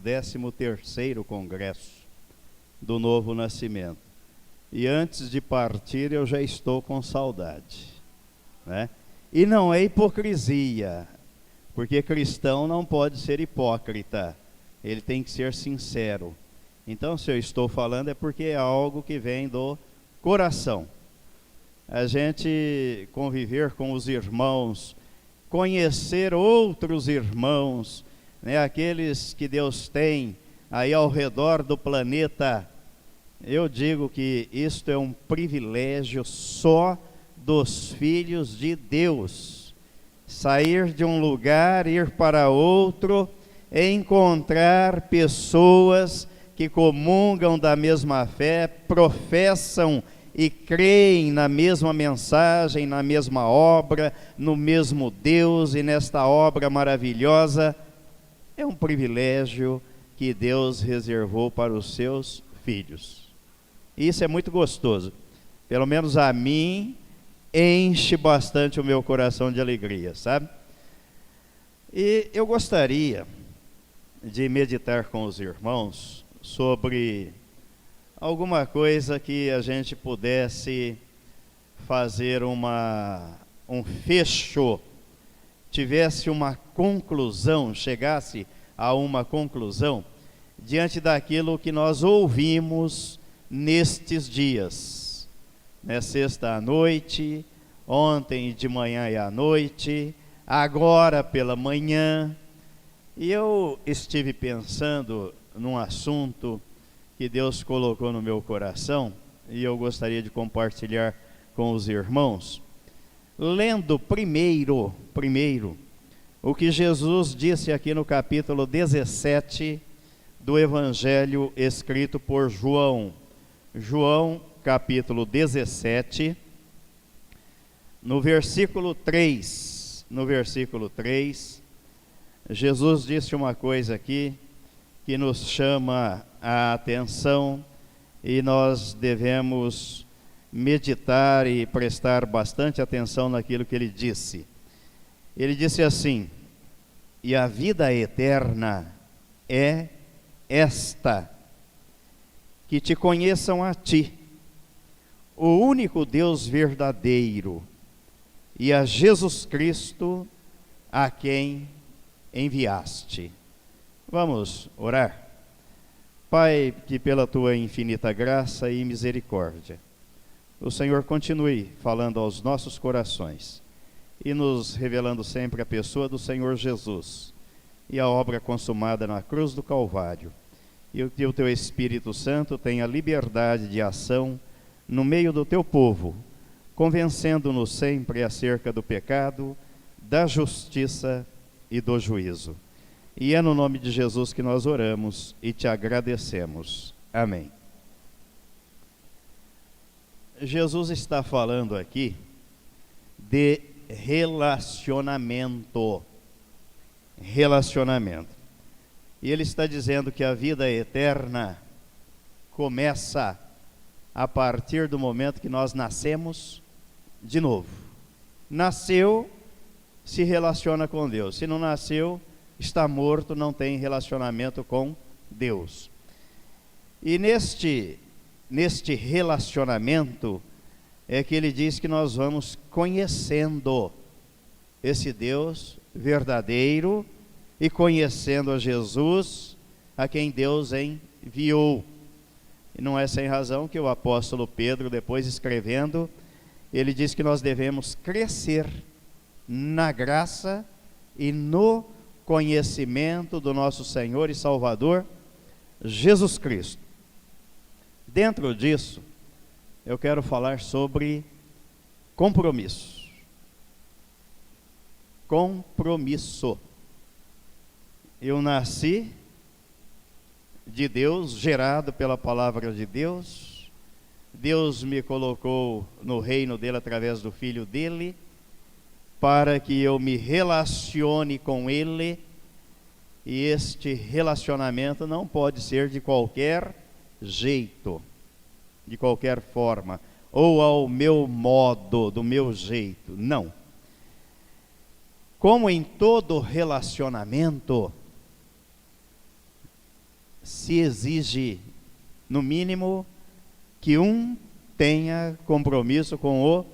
13º Congresso do Novo Nascimento. E antes de partir eu já estou com saudade, né? E não é hipocrisia, porque cristão não pode ser hipócrita, ele tem que ser sincero. Então, se eu estou falando é porque é algo que vem do coração. A gente conviver com os irmãos, conhecer outros irmãos, né, aqueles que Deus tem aí ao redor do planeta, eu digo que isto é um privilégio só dos filhos de Deus. Sair de um lugar, ir para outro, encontrar pessoas que comungam da mesma fé, professam e creem na mesma mensagem, na mesma obra, no mesmo Deus e nesta obra maravilhosa. É um privilégio que Deus reservou para os seus filhos. Isso é muito gostoso. Pelo menos a mim, enche bastante o meu coração de alegria, sabe? E eu gostaria de meditar com os irmãos sobre alguma coisa que a gente pudesse fazer um fecho, tivesse uma conclusão, chegasse a uma conclusão diante daquilo que nós ouvimos nestes dias, né? Sexta à noite, ontem de manhã e à noite, agora pela manhã. E eu estive pensando num assunto que Deus colocou no meu coração e eu gostaria de compartilhar com os irmãos, lendo primeiro o que Jesus disse aqui no capítulo 17 do Evangelho escrito por João. João, capítulo 17, no versículo 3, Jesus disse uma coisa aqui que nos chama a atenção e nós devemos meditar e prestar bastante atenção naquilo que ele disse. Ele disse assim: e a vida eterna é esta, que te conheçam a ti, o único Deus verdadeiro, e a Jesus Cristo, a quem enviaste. Vamos orar? Pai, que pela tua infinita graça e misericórdia, o Senhor continue falando aos nossos corações e nos revelando sempre a pessoa do Senhor Jesus e a obra consumada na cruz do Calvário, e que o teu Espírito Santo tenha liberdade de ação no meio do teu povo, convencendo-nos sempre acerca do pecado, da justiça e do juízo. E é no nome de Jesus que nós oramos e te agradecemos. Amém. Jesus está falando aqui de relacionamento. E ele está dizendo que a vida eterna começa a partir do momento que nós nascemos de novo. Nasceu, se relaciona com Deus. Se não nasceu, está morto, não tem relacionamento com Deus. E neste relacionamento é que ele diz que nós vamos conhecendo esse Deus verdadeiro e conhecendo a Jesus, a quem Deus enviou. E não é sem razão que o apóstolo Pedro, depois escrevendo, ele diz que nós devemos crescer na graça e no conhecimento do nosso Senhor e Salvador, Jesus Cristo. Dentro disso, eu quero falar sobre compromisso. Compromisso. Eu nasci de Deus, gerado pela palavra de Deus. Deus me colocou no reino dele através do Filho dele, para que eu me relacione com ele, e este relacionamento não pode ser de qualquer jeito, de qualquer forma, ou ao meu modo, do meu jeito, não. Como em todo relacionamento, se exige, no mínimo, que um tenha compromisso com o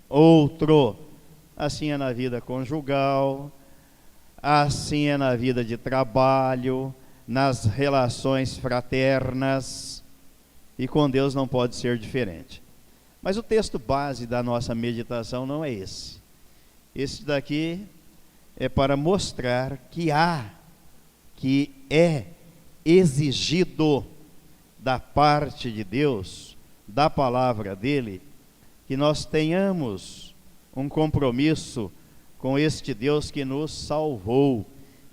outro. Assim é na vida conjugal, assim é na vida de trabalho, nas relações fraternas, e com Deus não pode ser diferente. Mas o texto base da nossa meditação não é esse. Esse daqui é para mostrar que é exigido da parte de Deus, da palavra dele, que nós tenhamos um compromisso com este Deus que nos salvou,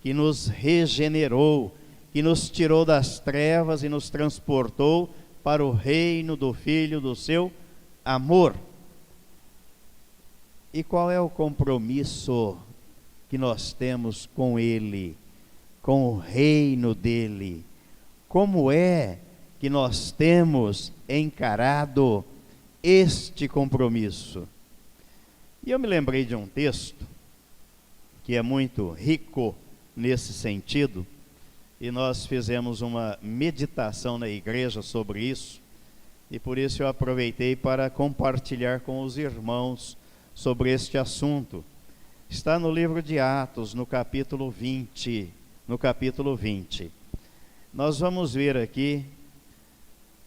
que nos regenerou, que nos tirou das trevas e nos transportou para o reino do Filho do seu amor. E qual é o compromisso que nós temos com Ele, com o reino dele? Como é que nós temos encarado este compromisso? E eu me lembrei de um texto que é muito rico nesse sentido, e nós fizemos uma meditação na igreja sobre isso, e por isso eu aproveitei para compartilhar com os irmãos sobre este assunto. Está no livro de Atos, no capítulo 20. Nós vamos ver aqui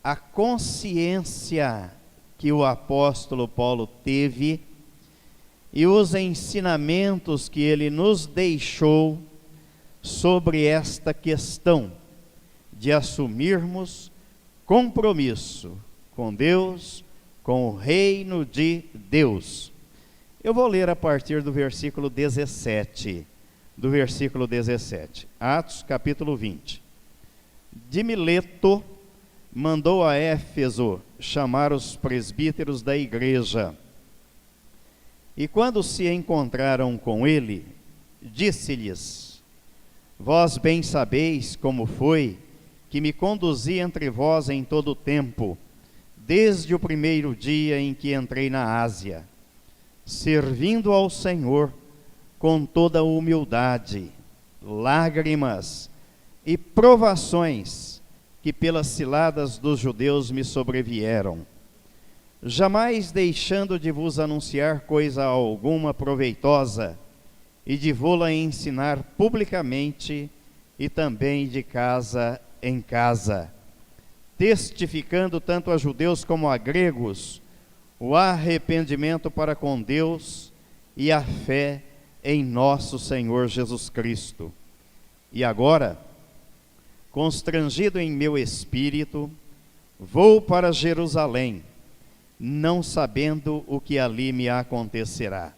a consciência que o apóstolo Paulo teve e os ensinamentos que ele nos deixou sobre esta questão de assumirmos compromisso com Deus, com o reino de Deus. Eu vou ler a partir do versículo 17. Atos capítulo 20. De Mileto mandou a Éfeso chamar os presbíteros da igreja. E quando se encontraram com ele, disse-lhes: Vós bem sabeis como foi que me conduzi entre vós em todo o tempo, desde o primeiro dia em que entrei na Ásia, servindo ao Senhor com toda humildade, lágrimas e provações que pelas ciladas dos judeus me sobrevieram, jamais deixando de vos anunciar coisa alguma proveitosa, e de vô-la ensinar publicamente e também de casa em casa, testificando tanto a judeus como a gregos o arrependimento para com Deus e a fé em nosso Senhor Jesus Cristo. E agora, constrangido em meu espírito, vou para Jerusalém, não sabendo o que ali me acontecerá,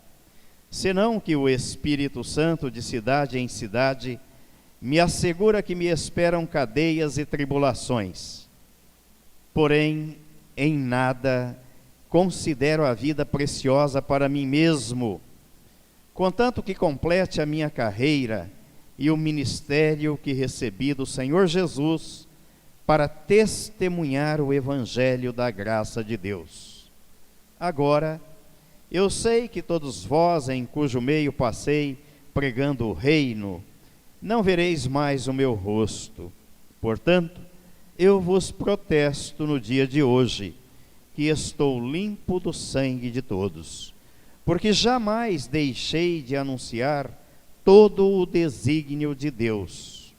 senão que o Espírito Santo, de cidade em cidade, me assegura que me esperam cadeias e tribulações. Porém, em nada considero a vida preciosa para mim mesmo, contanto que complete a minha carreira e o ministério que recebi do Senhor Jesus para testemunhar o evangelho da graça de Deus. Agora, eu sei que todos vós, em cujo meio passei pregando o reino, não vereis mais o meu rosto. Portanto, eu vos protesto no dia de hoje, que estou limpo do sangue de todos, porque jamais deixei de anunciar todo o desígnio de Deus.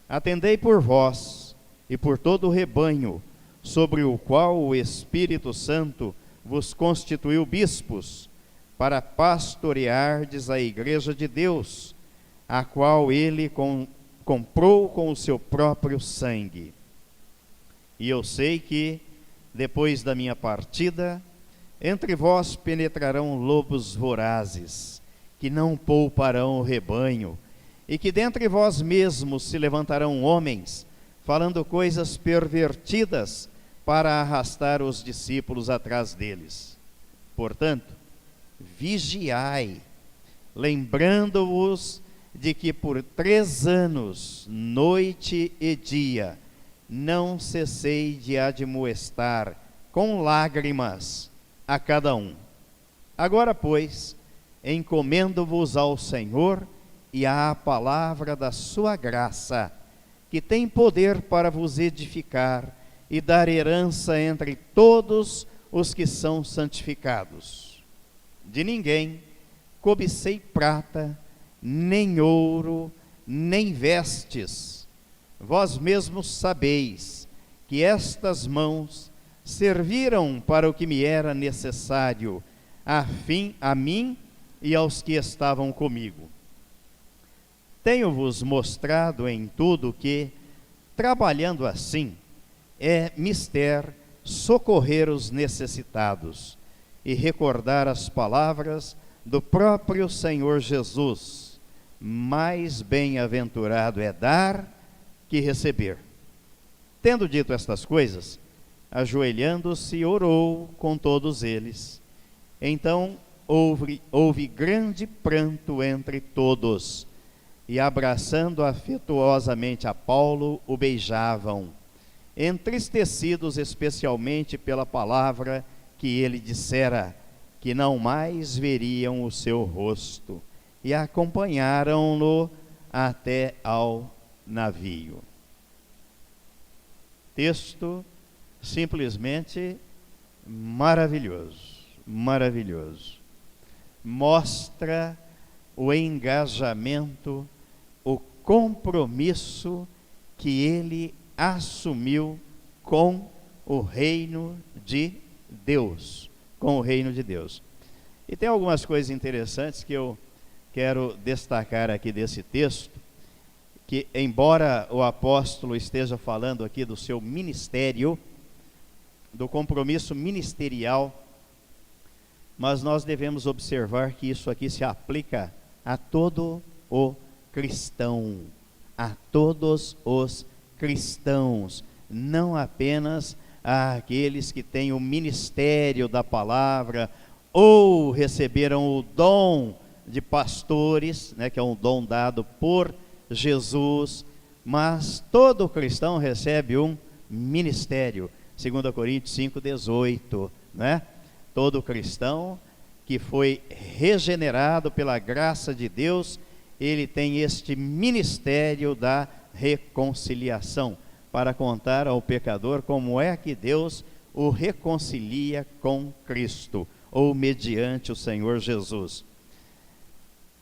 Atendei por vós e por todo o rebanho, sobre o qual o Espírito Santo vos constituiu bispos, para pastoreardes a igreja de Deus, a qual ele comprou com o seu próprio sangue. E eu sei que, depois da minha partida, entre vós penetrarão lobos vorazes, que não pouparão o rebanho, e que dentre vós mesmos se levantarão homens, falando coisas pervertidas, para arrastar os discípulos atrás deles. Portanto, vigiai, lembrando-vos de que por 3 anos, noite e dia, não cessei de admoestar com lágrimas a cada um. Agora, pois, encomendo-vos ao Senhor e à palavra da sua graça, que tem poder para vos edificar e dar herança entre todos os que são santificados. De ninguém cobicei prata, nem ouro, nem vestes. Vós mesmos sabeis que estas mãos serviram para o que me era necessário, a mim e aos que estavam comigo. Tenho-vos mostrado em tudo que, trabalhando assim, é mister socorrer os necessitados e recordar as palavras do próprio Senhor Jesus: mais bem-aventurado é dar que receber. Tendo dito estas coisas, ajoelhando-se, orou com todos eles. Então houve grande pranto entre todos, e abraçando afetuosamente a Paulo, o beijavam, entristecidos especialmente pela palavra que ele dissera, que não mais veriam o seu rosto, e acompanharam-no até ao navio. Texto simplesmente maravilhoso, maravilhoso. Mostra o engajamento, o compromisso que ele assumiu com o reino de Deus, com o reino de Deus. E tem algumas coisas interessantes que eu quero destacar aqui desse texto, que embora o apóstolo esteja falando aqui do seu ministério, do compromisso ministerial, mas nós devemos observar que isso aqui se aplica a todo o cristão, a todos os cristãos, não apenas àqueles que têm o ministério da palavra ou receberam o dom de pastores, né, que é um dom dado por Jesus, mas todo cristão recebe um ministério, 2 Coríntios 5,18, né? Todo cristão que foi regenerado pela graça de Deus, ele tem este ministério da reconciliação, para contar ao pecador como é que Deus o reconcilia com Cristo, ou mediante o Senhor Jesus.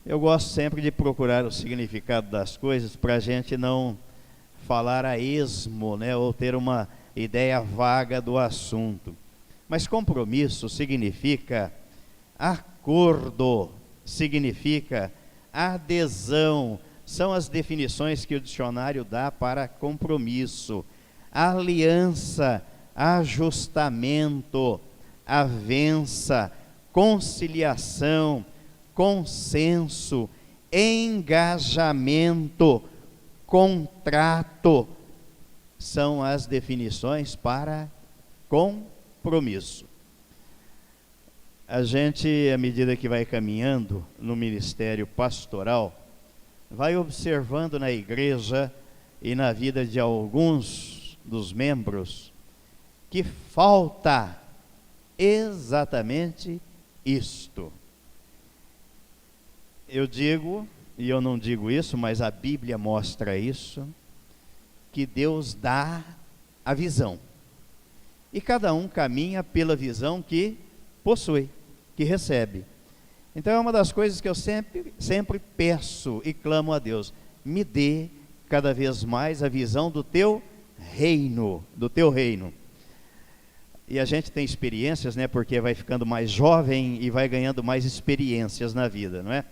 Eu gosto sempre de procurar o significado das coisas, para a gente não falar a esmo, né, ou ter uma ideia vaga do assunto. Mas compromisso significa acordo, significa adesão, são as definições que o dicionário dá para compromisso. Aliança, ajustamento, avença, conciliação, consenso, engajamento, contrato, são as definições para compromisso. A gente, à medida que vai caminhando no ministério pastoral, vai observando na igreja e na vida de alguns dos membros que falta exatamente isto. Eu digo, e eu não digo isso, mas a Bíblia mostra isso, que Deus dá a visão. E cada um caminha pela visão que possui, que recebe. Então é uma das coisas que eu sempre peço e clamo a Deus: me dê cada vez mais a visão do teu reino, do teu reino. E a gente tem experiências, né, porque vai ficando mais jovem e vai ganhando mais experiências na vida, não é?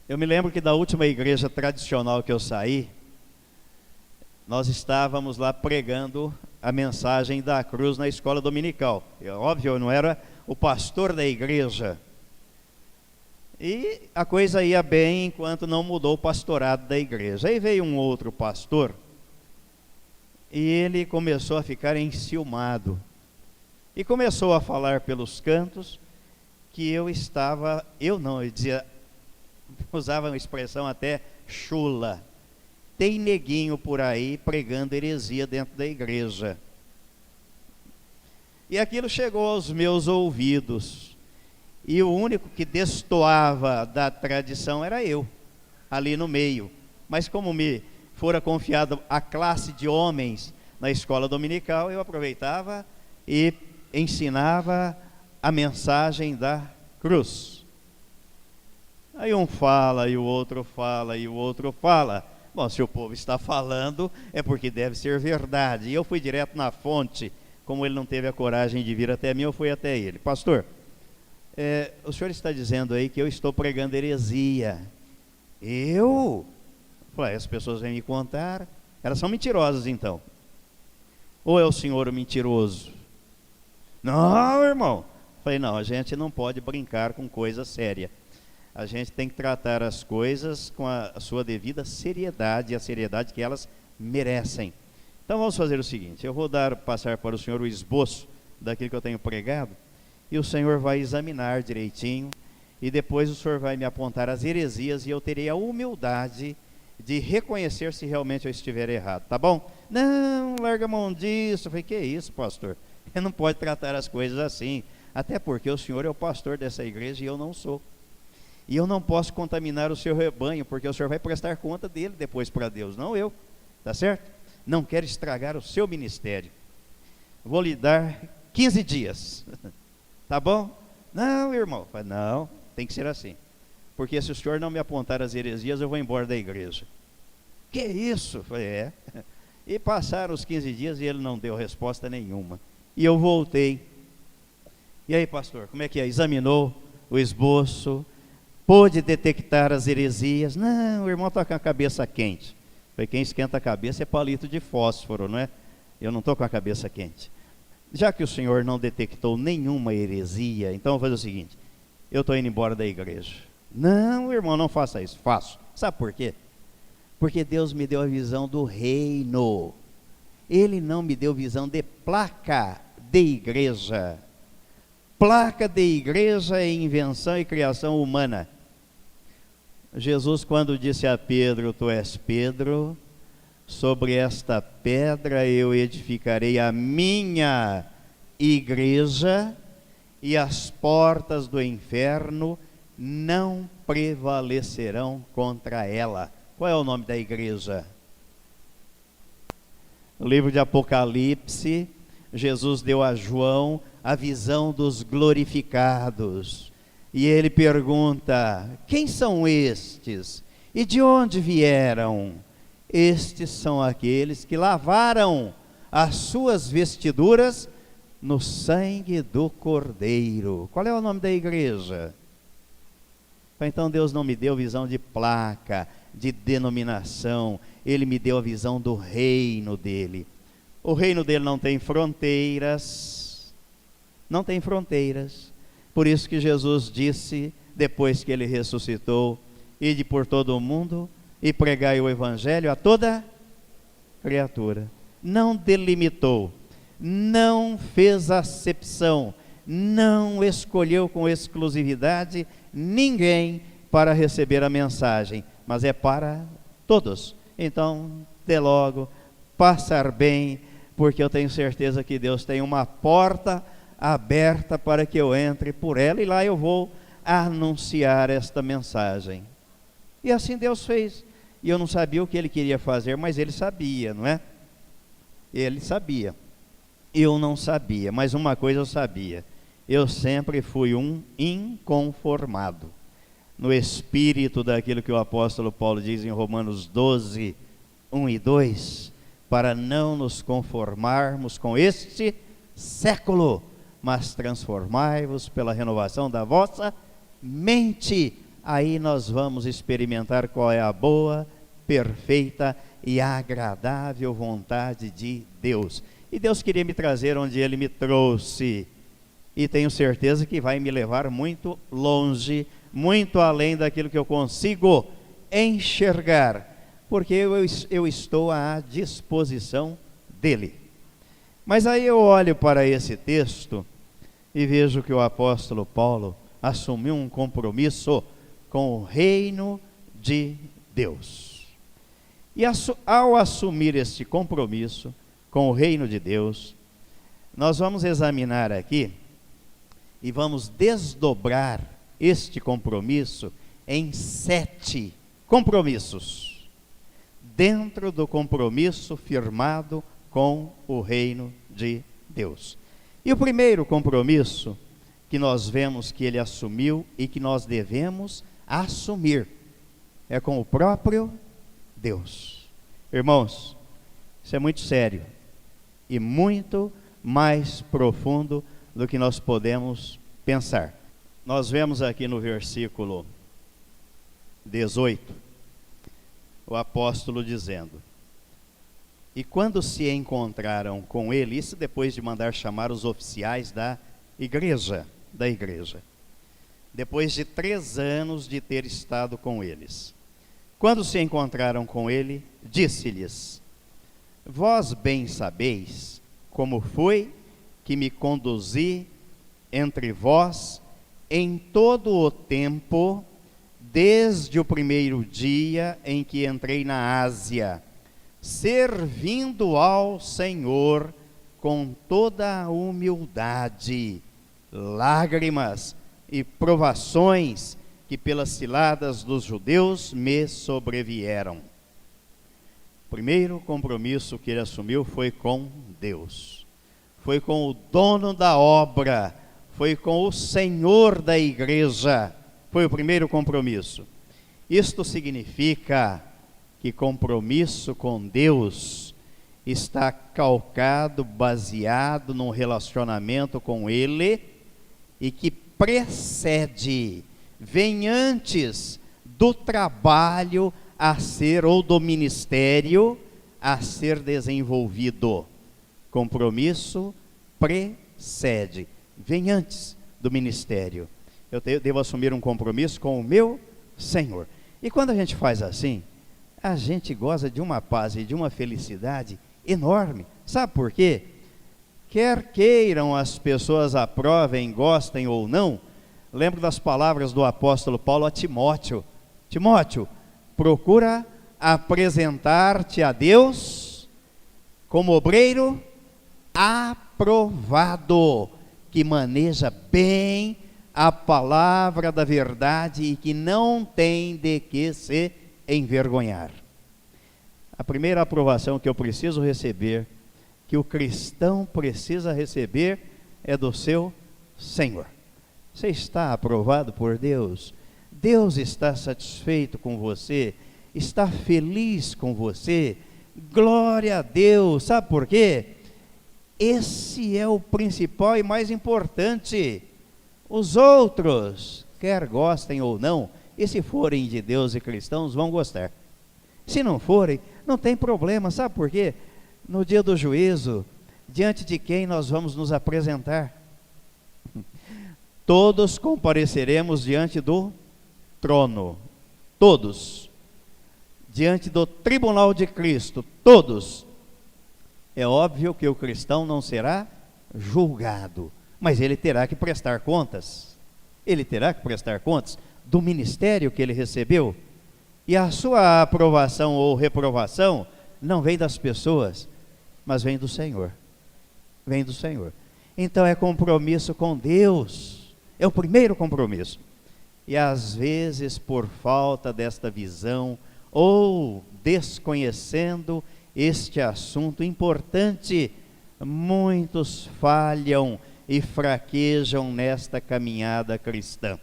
Eu me lembro que da última igreja tradicional que eu saí, nós estávamos lá pregando a mensagem da cruz na escola dominical. Óbvio, eu não era o pastor da igreja. E a coisa ia bem enquanto não mudou o pastorado da igreja. Aí veio um outro pastor e ele começou a ficar enciumado. E começou a falar pelos cantos que ele dizia, usava uma expressão até chula. Tem neguinho por aí pregando heresia dentro da igreja. E aquilo chegou aos meus ouvidos. E o único que destoava da tradição era eu, ali no meio. Mas como me fora confiado a classe de homens na escola dominical, eu aproveitava e ensinava a mensagem da cruz. Aí um fala, e o outro fala, e o outro fala. Bom, se o povo está falando, é porque deve ser verdade. E eu fui direto na fonte. Como ele não teve a coragem de vir até mim, eu fui até ele. Pastor, o senhor está dizendo aí que eu estou pregando heresia. Eu? Falei, as pessoas vêm me contar. Elas são mentirosas então. Ou é o senhor o mentiroso? Não, irmão. Falei, não, a gente não pode brincar com coisa séria. A gente tem que tratar as coisas com a sua devida seriedade, a seriedade que elas merecem. Então vamos fazer o seguinte, eu vou passar para o senhor o esboço daquilo que eu tenho pregado, e o senhor vai examinar direitinho, e depois o senhor vai me apontar as heresias, e eu terei a humildade de reconhecer se realmente eu estiver errado, tá bom? Não, larga a mão disso. Eu falei, que isso, pastor? Você não pode tratar as coisas assim, até porque o senhor é o pastor dessa igreja e eu não sou. E eu não posso contaminar o seu rebanho, porque o senhor vai prestar conta dele depois para Deus, não eu, tá certo? Não quero estragar o seu ministério. Vou lhe dar 15 dias, tá bom? Não, irmão, não, tem que ser assim. Porque se o senhor não me apontar as heresias, eu vou embora da igreja. Que isso? Falei, E passaram os 15 dias e ele não deu resposta nenhuma. E eu voltei. E aí, pastor, como é que é? Examinou o esboço, pôde detectar as heresias? Não, o irmão está com a cabeça quente. Falei, quem esquenta a cabeça é palito de fósforo, não é? Eu não estou com a cabeça quente. Já que o senhor não detectou nenhuma heresia, então eu vou fazer o seguinte, eu estou indo embora da igreja. Não, irmão, não faça isso. Faço. Sabe por quê? Porque Deus me deu a visão do reino. Ele não me deu visão de placa de igreja. Placa de igreja é invenção e criação humana. Jesus, quando disse a Pedro, tu és Pedro, sobre esta pedra eu edificarei a minha igreja, e as portas do inferno não prevalecerão contra ela. Qual é o nome da igreja? No livro de Apocalipse, Jesus deu a João a visão dos glorificados. E ele pergunta, quem são estes? E de onde vieram? Estes são aqueles que lavaram as suas vestiduras no sangue do Cordeiro. Qual é o nome da igreja? Então Deus não me deu visão de placa, de denominação. Ele me deu a visão do reino dele. O reino dele não tem fronteiras. Não tem fronteiras. Por isso que Jesus disse, depois que ele ressuscitou, ide por todo o mundo e pregai o evangelho a toda criatura. Não delimitou, não fez acepção, não escolheu com exclusividade ninguém para receber a mensagem, mas é para todos. Então, dê logo, passar bem, porque eu tenho certeza que Deus tem uma porta aberta para que eu entre por ela, e lá eu vou anunciar esta mensagem. E assim Deus fez. E eu não sabia o que ele queria fazer, mas ele sabia, não é? Ele sabia. Eu não sabia, mas uma coisa eu sabia. Eu sempre fui um inconformado. No espírito daquilo que o apóstolo Paulo diz em Romanos 12, 1 e 2, para não nos conformarmos com este século, mas transformai-vos pela renovação da vossa mente. Aí nós vamos experimentar qual é a boa, perfeita e agradável vontade de Deus. E Deus queria me trazer onde Ele me trouxe. E tenho certeza que vai me levar muito longe, muito além daquilo que eu consigo enxergar, porque eu estou à disposição dEle. Mas aí eu olho para esse texto e vejo que o apóstolo Paulo assumiu um compromisso com o reino de Deus. E ao assumir este compromisso com o reino de Deus, nós vamos examinar aqui e vamos desdobrar este compromisso em 7 compromissos. dentro do compromisso firmado com o reino de Deus. E o primeiro compromisso que nós vemos que ele assumiu e que nós devemos assumir é com o próprio Deus. Irmãos, isso é muito sério e muito mais profundo do que nós podemos pensar. Nós vemos aqui no versículo 18, o apóstolo dizendo: e quando se encontraram com ele, isso depois de mandar chamar os oficiais da igreja, depois de 3 anos de ter estado com eles, quando se encontraram com ele, disse-lhes: vós bem sabeis como foi que me conduzi entre vós em todo o tempo, desde o primeiro dia em que entrei na Ásia, servindo ao Senhor com toda a humildade, lágrimas e provações que pelas ciladas dos judeus me sobrevieram. O primeiro compromisso que ele assumiu foi com Deus, foi com o dono da obra, foi com o Senhor da igreja, foi o primeiro compromisso. Isto significa que compromisso com Deus está calcado, baseado num relacionamento com Ele e que precede, vem antes do trabalho a ser, ou do ministério a ser desenvolvido. Compromisso precede, vem antes do ministério. Eu devo assumir um compromisso com o meu Senhor. E quando a gente faz assim, a gente goza de uma paz e de uma felicidade enorme. Sabe por quê? Quer queiram as pessoas aprovem, gostem ou não, lembro das palavras do apóstolo Paulo a Timóteo: Timóteo, procura apresentar-te a Deus como obreiro aprovado, que maneja bem a palavra da verdade e que não tem de que se envergonhar. A primeira aprovação que eu preciso receber, que o cristão precisa receber, é do seu Senhor. Você está aprovado por Deus? Deus está satisfeito com você? Está feliz com você? Glória a Deus! Sabe por quê? Esse é o principal e mais importante. Os outros, quer gostem ou não, e se forem de Deus e cristãos, vão gostar. Se não forem, não tem problema. Sabe por quê? No dia do juízo, diante de quem nós vamos nos apresentar? Todos compareceremos diante do trono. Todos. Diante do tribunal de Cristo. Todos. É óbvio que o cristão não será julgado, mas ele terá que prestar contas. Ele terá que prestar contas do ministério que ele recebeu. E a sua aprovação ou reprovação não vem das pessoas, mas vem do Senhor. Vem do Senhor. Então é compromisso com Deus. É o primeiro compromisso. E às vezes, por falta desta visão, ou desconhecendo este assunto importante, muitos falham e fraquejam nesta caminhada cristã.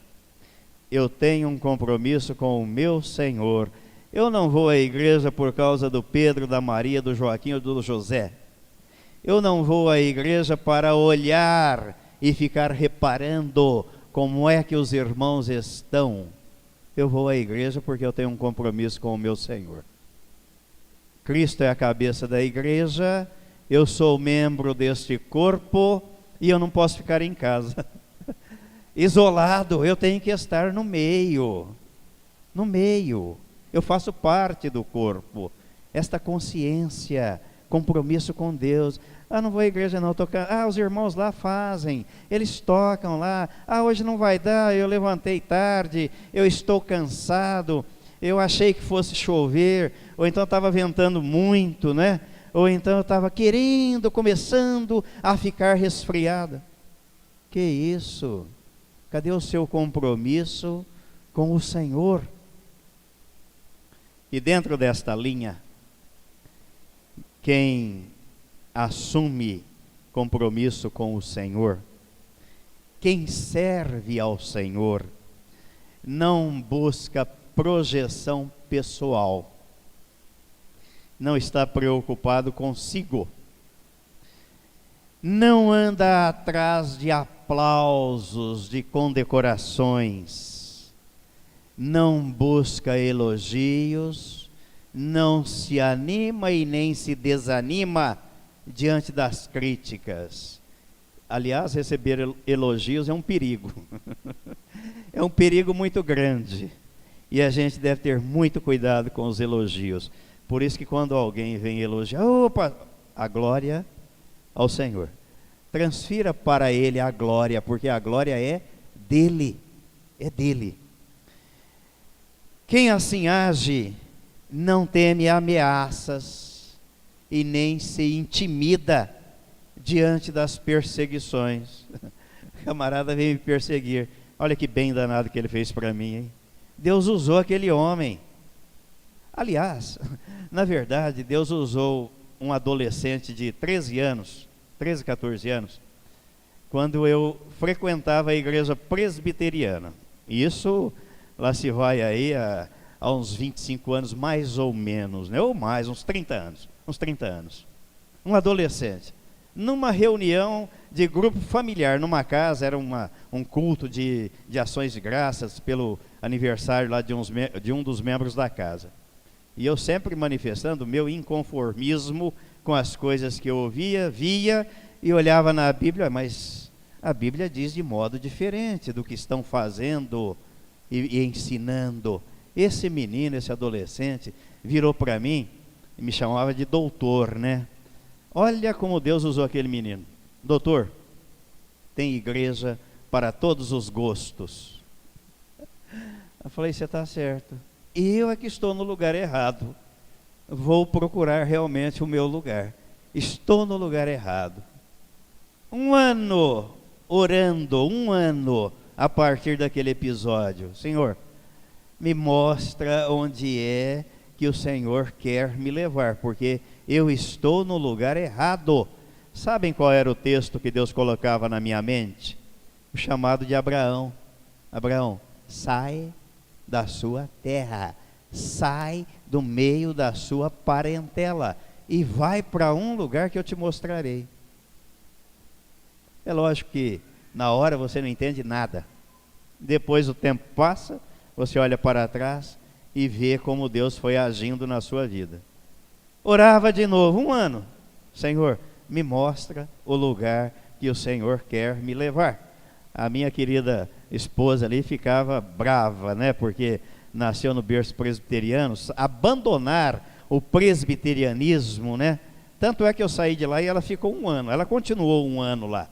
Eu tenho um compromisso com o meu Senhor. Eu não vou à igreja por causa do Pedro, da Maria, do Joaquim ou do José. Eu não vou à igreja para olhar e ficar reparando como é que os irmãos estão. Eu vou à igreja porque eu tenho um compromisso com o meu Senhor. Cristo é a cabeça da igreja, eu sou membro deste corpo e eu não posso ficar em casa. Isolado, eu tenho que estar no meio. No meio. Eu faço parte do corpo. Esta consciência, compromisso com Deus. Não vou à igreja não, os irmãos lá fazem, eles tocam lá. Hoje não vai dar, eu levantei tarde, eu estou cansado, eu achei que fosse chover, ou então estava ventando muito, né? Ou então eu estava começando a ficar resfriada. Que isso? Cadê o seu compromisso com o Senhor? E dentro desta linha, quem assume compromisso com o Senhor, quem serve ao Senhor, não busca projeção pessoal, não está preocupado consigo, não anda atrás de aplausos, de condecorações, não busca elogios, não se anima e nem se desanima diante das críticas. Aliás, receber elogios é um perigo. É um perigo muito grande. E a gente deve ter muito cuidado com os elogios. Por isso que quando alguém vem elogiar, opa, a glória ao Senhor. Transfira para Ele a glória, porque a glória é dele. É dele. Quem assim age, não teme ameaças e nem se intimida diante das perseguições. O camarada veio me perseguir. Olha que bem danado que ele fez para mim, hein? Deus usou aquele homem. Aliás, na verdade, Deus usou um adolescente de 13, 14 anos, quando eu frequentava a igreja presbiteriana. Isso lá se vai aí há uns 25 anos, mais ou menos, né? Ou mais, uns 30 anos. Um adolescente. Numa reunião de grupo familiar, numa casa, era um culto de ações de graças pelo aniversário lá de um dos membros da casa. E eu sempre manifestando o meu inconformismo com as coisas que eu ouvia, via e olhava na Bíblia, mas a Bíblia diz de modo diferente do que estão fazendo e ensinando. Esse menino, esse adolescente, virou para mim e me chamava de doutor, né? Olha como Deus usou aquele menino. Doutor, tem igreja para todos os gostos. Eu falei, você está certo. Eu é que estou no lugar errado. Vou procurar realmente o meu lugar. Estou no lugar errado. 1 ano orando, 1 ano a partir daquele episódio. Senhor, me mostra onde é que o Senhor quer me levar, porque eu estou no lugar errado. Sabem qual era o texto que Deus colocava na minha mente? O chamado de Abraão. Abraão, sai da sua terra, sai do meio da sua parentela e vai para um lugar que eu te mostrarei. É lógico que na hora você não entende nada. Depois o tempo passa, você olha para trás e vê como Deus foi agindo na sua vida. Orava de novo, 1 ano. Senhor, me mostra o lugar que o Senhor quer me levar. A minha querida esposa ali ficava brava, né? Porque nasceu no berço presbiteriano, abandonar o presbiterianismo, né? Tanto é que eu saí de lá e ela ficou 1 ano. Ela continuou 1 ano lá.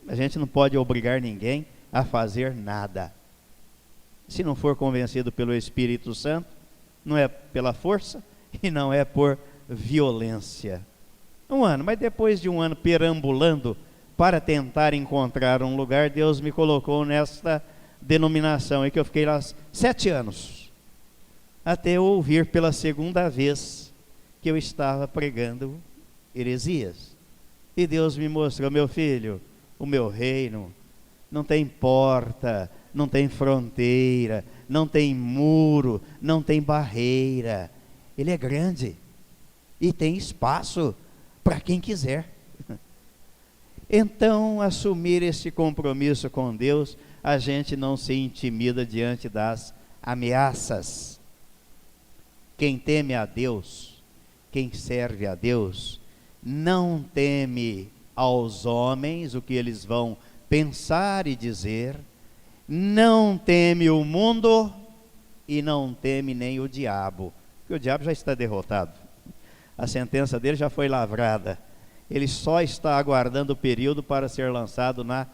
A gente não pode obrigar ninguém a fazer nada. Se não for convencido pelo Espírito Santo, não é pela força e não é por violência. 1 ano, mas depois de 1 ano perambulando para tentar encontrar um lugar, Deus me colocou nesta denominação, e que eu fiquei lá 7 anos, até eu ouvir pela 2ª vez que eu estava pregando heresias. E Deus me mostrou, meu filho, o meu reino não tem porta, não tem fronteira, não tem muro, não tem barreira. Ele é grande e tem espaço para quem quiser. Então, assumir esse compromisso com Deus, a gente não se intimida diante das ameaças. Quem teme a Deus, quem serve a Deus, não teme aos homens o que eles vão pensar e dizer, não teme o mundo e não teme nem o diabo, porque o diabo já está derrotado. A sentença dele já foi lavrada. Ele só está aguardando o período para ser lançado na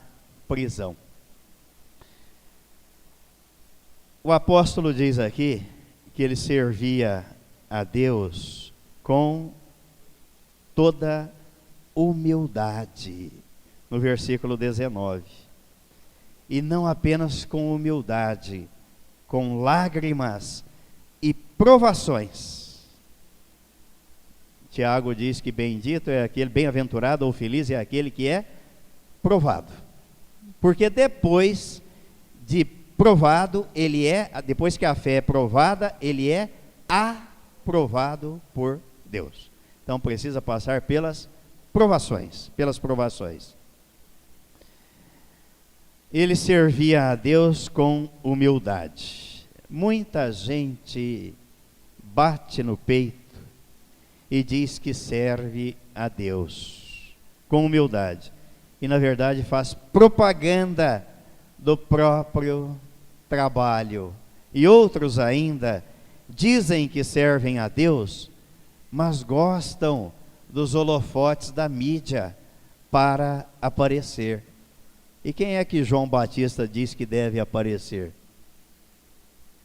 prisão. O apóstolo diz aqui que ele servia a Deus com toda humildade, no versículo 19. E não apenas com humildade, com lágrimas e provações. Tiago diz que bendito é aquele, bem-aventurado ou feliz é aquele que é provado. Porque depois de provado, depois que a fé é provada, ele é aprovado por Deus. Então precisa passar pelas provações. Ele servia a Deus com humildade. Muita gente bate no peito e diz que serve a Deus com humildade. E na verdade faz propaganda do próprio trabalho. E outros ainda dizem que servem a Deus, mas gostam dos holofotes da mídia para aparecer. E quem é que João Batista diz que deve aparecer?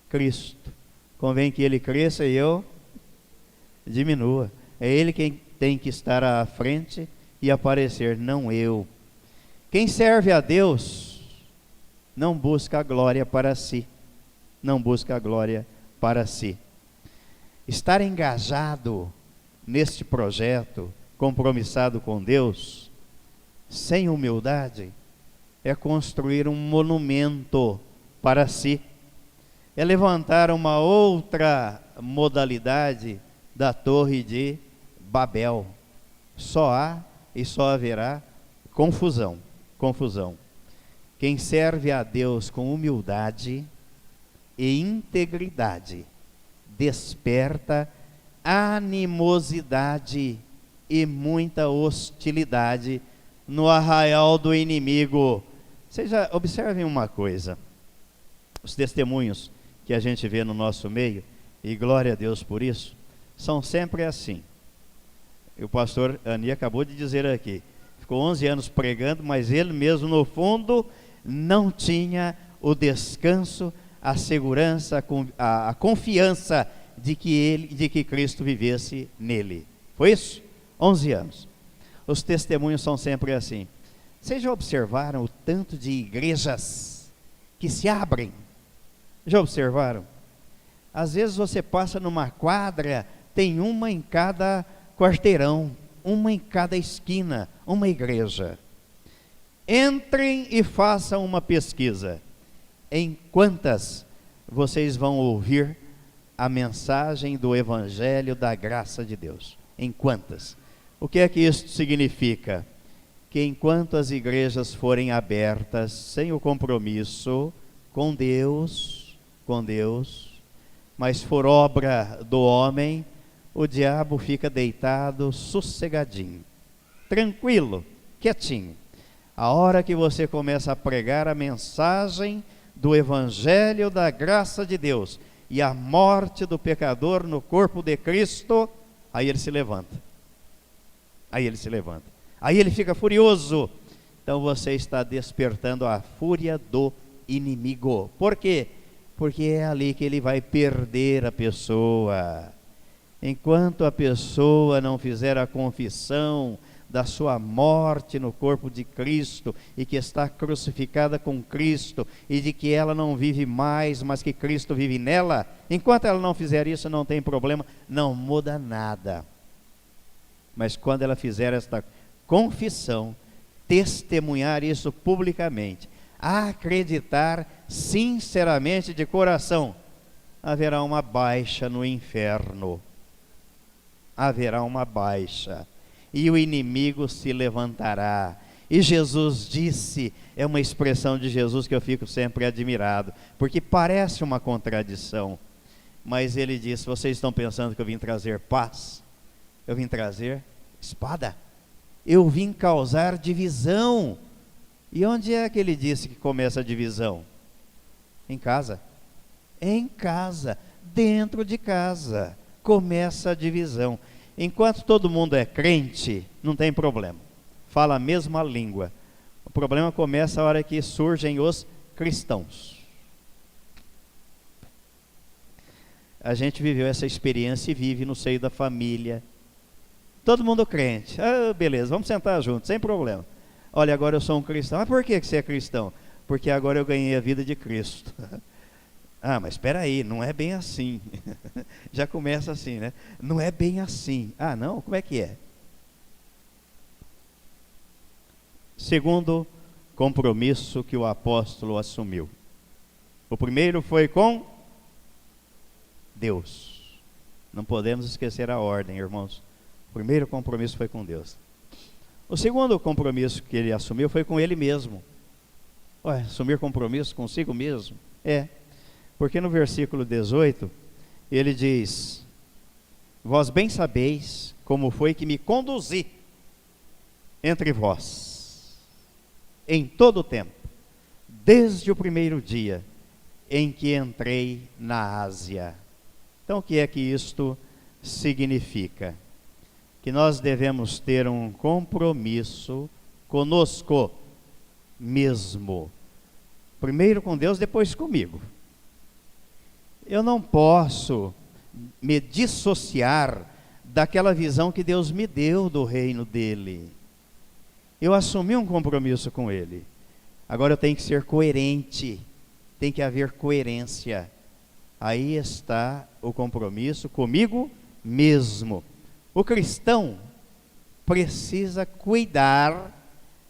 Cristo. Convém que ele cresça e eu diminua. É ele quem tem que estar à frente e aparecer, não eu. Quem serve a Deus não busca a glória para si. Não busca a glória para si. Estar engajado neste projeto, compromissado com Deus, sem humildade, é construir um monumento para si. É levantar uma outra modalidade da Torre de Babel. Só há e só haverá confusão. Quem serve a Deus com humildade e integridade desperta animosidade e muita hostilidade no arraial do inimigo. Vocês já observem uma coisa: os testemunhos que a gente vê no nosso meio, e glória a Deus por isso, são sempre assim. E o pastor Ani acabou de dizer aqui, ficou 11 anos pregando, mas ele mesmo no fundo não tinha o descanso, a segurança, a confiança de que Cristo vivesse nele. Foi isso? 11 anos. Os testemunhos são sempre assim. Vocês já observaram o tanto de igrejas que se abrem? Já observaram? Às vezes você passa numa quadra, tem uma em cada quarteirão, uma em cada esquina, uma igreja. Entrem e façam uma pesquisa. Em quantas vocês vão ouvir a mensagem do Evangelho da graça de Deus? Em quantas? O que é que isso significa? Que enquanto as igrejas forem abertas, sem o compromisso com Deus, mas for obra do homem, o diabo fica deitado, sossegadinho, tranquilo, quietinho. A hora que você começa a pregar a mensagem do Evangelho da graça de Deus e a morte do pecador no corpo de Cristo, aí ele se levanta. Aí ele fica furioso. Então você está despertando a fúria do inimigo. Por quê? Porque é ali que ele vai perder a pessoa. Enquanto a pessoa não fizer a confissão da sua morte no corpo de Cristo, e que está crucificada com Cristo, e de que ela não vive mais, mas que Cristo vive nela, enquanto ela não fizer isso, não tem problema, não muda nada. Mas quando ela fizer esta confissão, testemunhar isso publicamente, acreditar sinceramente de coração, haverá uma baixa no inferno. Haverá uma baixa. E o inimigo se levantará. E Jesus disse, é uma expressão de Jesus que eu fico sempre admirado, porque parece uma contradição, mas ele disse: vocês estão pensando que eu vim trazer paz? Eu vim trazer espada. Eu vim causar divisão. E onde é que ele disse que começa a divisão? Em casa. Em casa, dentro de casa, começa a divisão. Enquanto todo mundo é crente, não tem problema, fala a mesma língua. O problema começa a hora que surgem os cristãos. A gente viveu essa experiência e vive no seio da família. Todo mundo crente. Ah, beleza, vamos sentar juntos, sem problema. Olha, agora eu sou um cristão. Mas por que você é cristão? Porque agora eu ganhei a vida de Cristo. Ah, mas espera aí, não é bem assim. Já começa assim, né? Não é bem assim. Ah, não? Como é que é? Segundo compromisso que o apóstolo assumiu. O primeiro foi com Deus. Não podemos esquecer a ordem, irmãos. O primeiro compromisso foi com Deus. O segundo compromisso que ele assumiu foi com ele mesmo. Ué, assumir compromisso consigo mesmo? É. Porque no versículo 18, ele diz: vós bem sabeis como foi que me conduzi entre vós, em todo o tempo, desde o primeiro dia em que entrei na Ásia. Então, o que é que isto significa? Que nós devemos ter um compromisso conosco mesmo. Primeiro com Deus, depois comigo. Eu não posso me dissociar daquela visão que Deus me deu do reino dele. Eu assumi um compromisso com ele. Agora eu tenho que ser coerente. Tem que haver coerência. Aí está o compromisso comigo mesmo. O cristão precisa cuidar.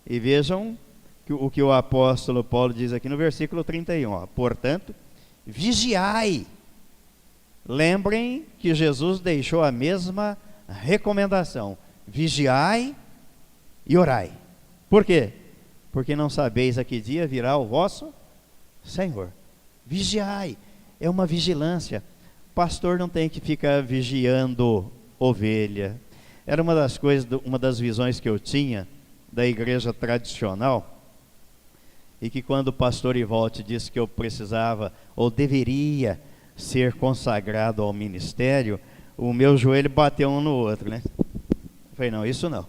E vejam o que o apóstolo Paulo diz aqui no versículo 31. Ó, portanto, vigiai. Lembrem que Jesus deixou a mesma recomendação: vigiai e orai. Por quê? Porque não sabeis a que dia virá o vosso Senhor. Vigiai, é uma vigilância. Pastor não tem que ficar vigiando ovelha. Era uma das coisas, uma das visões que eu tinha da igreja tradicional, e que quando o pastor Ivolte disse que eu precisava ou deveria ser consagrado ao ministério, o meu joelho bateu um no outro, né? Eu falei, não, isso não.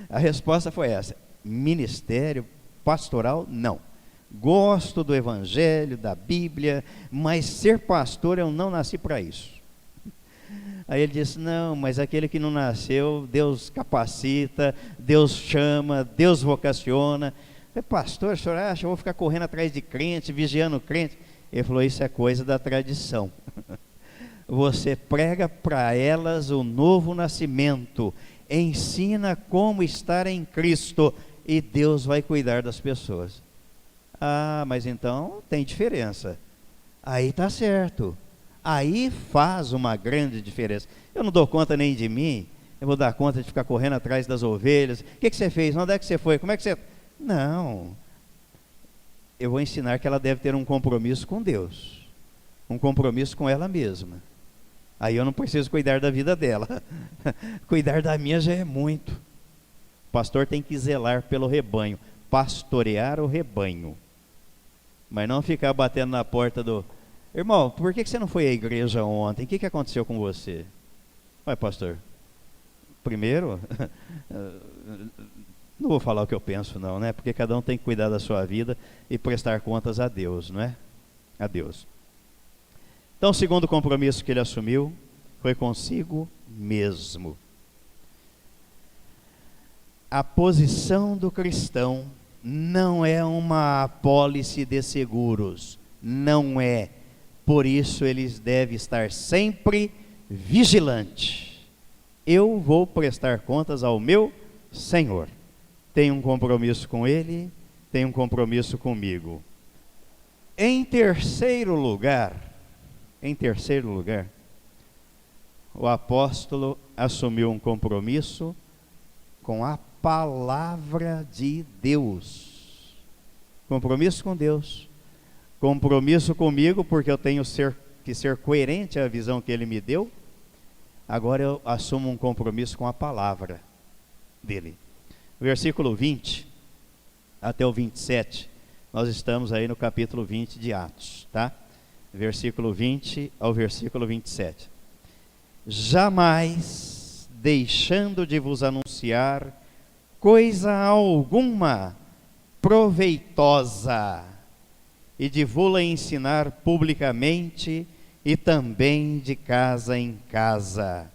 A resposta foi essa: ministério pastoral, não. Gosto do evangelho, da Bíblia, mas ser pastor eu não nasci para isso. Aí ele disse, não, mas aquele que não nasceu, Deus capacita, Deus chama, Deus vocaciona. Eu falei, pastor, o senhor acha que eu vou ficar correndo atrás de crente, vigiando crente? Ele falou, isso é coisa da tradição. Você prega para elas o novo nascimento, ensina como estar em Cristo, e Deus vai cuidar das pessoas. Ah, mas então tem diferença. Aí está certo. Aí faz uma grande diferença. Eu não dou conta nem de mim, eu vou dar conta de ficar correndo atrás das ovelhas. O que você fez? Onde é que você foi? Como é que você... Não. Eu vou ensinar que ela deve ter um compromisso com Deus. Um compromisso com ela mesma. Aí eu não preciso cuidar da vida dela. Cuidar da minha já é muito. O pastor tem que zelar pelo rebanho. Pastorear o rebanho. Mas não ficar batendo na porta do... Irmão, por que você não foi à igreja ontem? O que aconteceu com você? Ué, pastor, primeiro, não vou falar o que eu penso não, né? Porque cada um tem que cuidar da sua vida e prestar contas a Deus, não é? A Deus. Então, o segundo compromisso que ele assumiu foi consigo mesmo. A posição do cristão não é uma apólice de seguros, não é. Por isso eles devem estar sempre vigilantes. Eu vou prestar contas ao meu Senhor. Tenho um compromisso com Ele, tenho um compromisso comigo. Em terceiro lugar, o apóstolo assumiu um compromisso com a palavra de Deus. Compromisso com Deus. Compromisso comigo, porque eu tenho que ser coerente à visão que Ele me deu. Agora eu assumo um compromisso com a palavra dEle. Versículo 20 até o 27, nós estamos aí no capítulo 20 de Atos, tá? Versículo 20 ao versículo 27. Jamais deixando de vos anunciar coisa alguma proveitosa, e de vô-la ensinar publicamente e também de casa em casa,